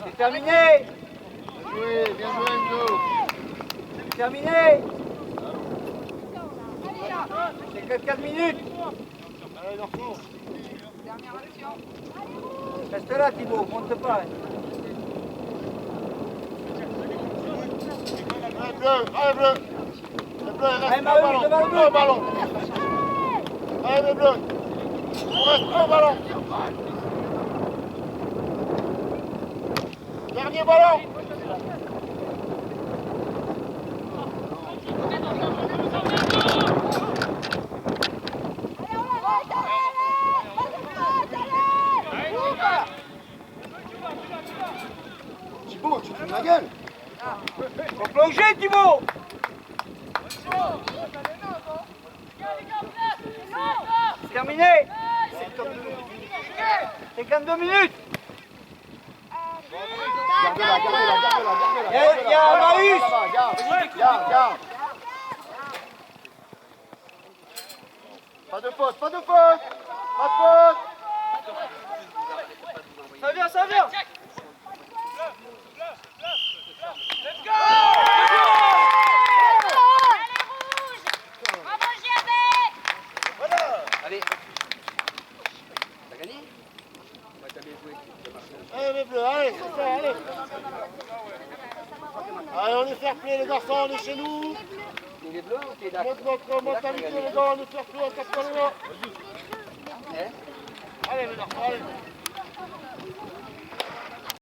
C'est terminé. Bien joué Enzo. C'est terminé. C'est que 4 minutes. Allez, Marco. Reste là Thibaut, monte pas. Allez, bleu, allez, bleu. Les bleus, il Allez, reste Marius, un devant le ballon. but. Un ballon. Allez, les bleus. Il reste un ballon. Dernier ballon. Thibaut, tu te fous de ma gueule. Faut plonger Thibaut. C'est terminé. 52 minutes. Garde-la, garde-la, garde-la, garde-la. Il y a Marius. Garde. Pas de faute, pas de faute. Pas de faute. Ça vient, ça vient. Let's go. Allez. T'as gagné? Ouais, t'as bien joué. Allez, les bleus, allez, c'est ça, allez. Allez, on est fair play, les garçons, on est chez nous. Il est bleu ou t'es d'accord? Montre notre mentalité, les gars, on est fair play, on tape pas les mains. Hein? Allez, les garçons, allez.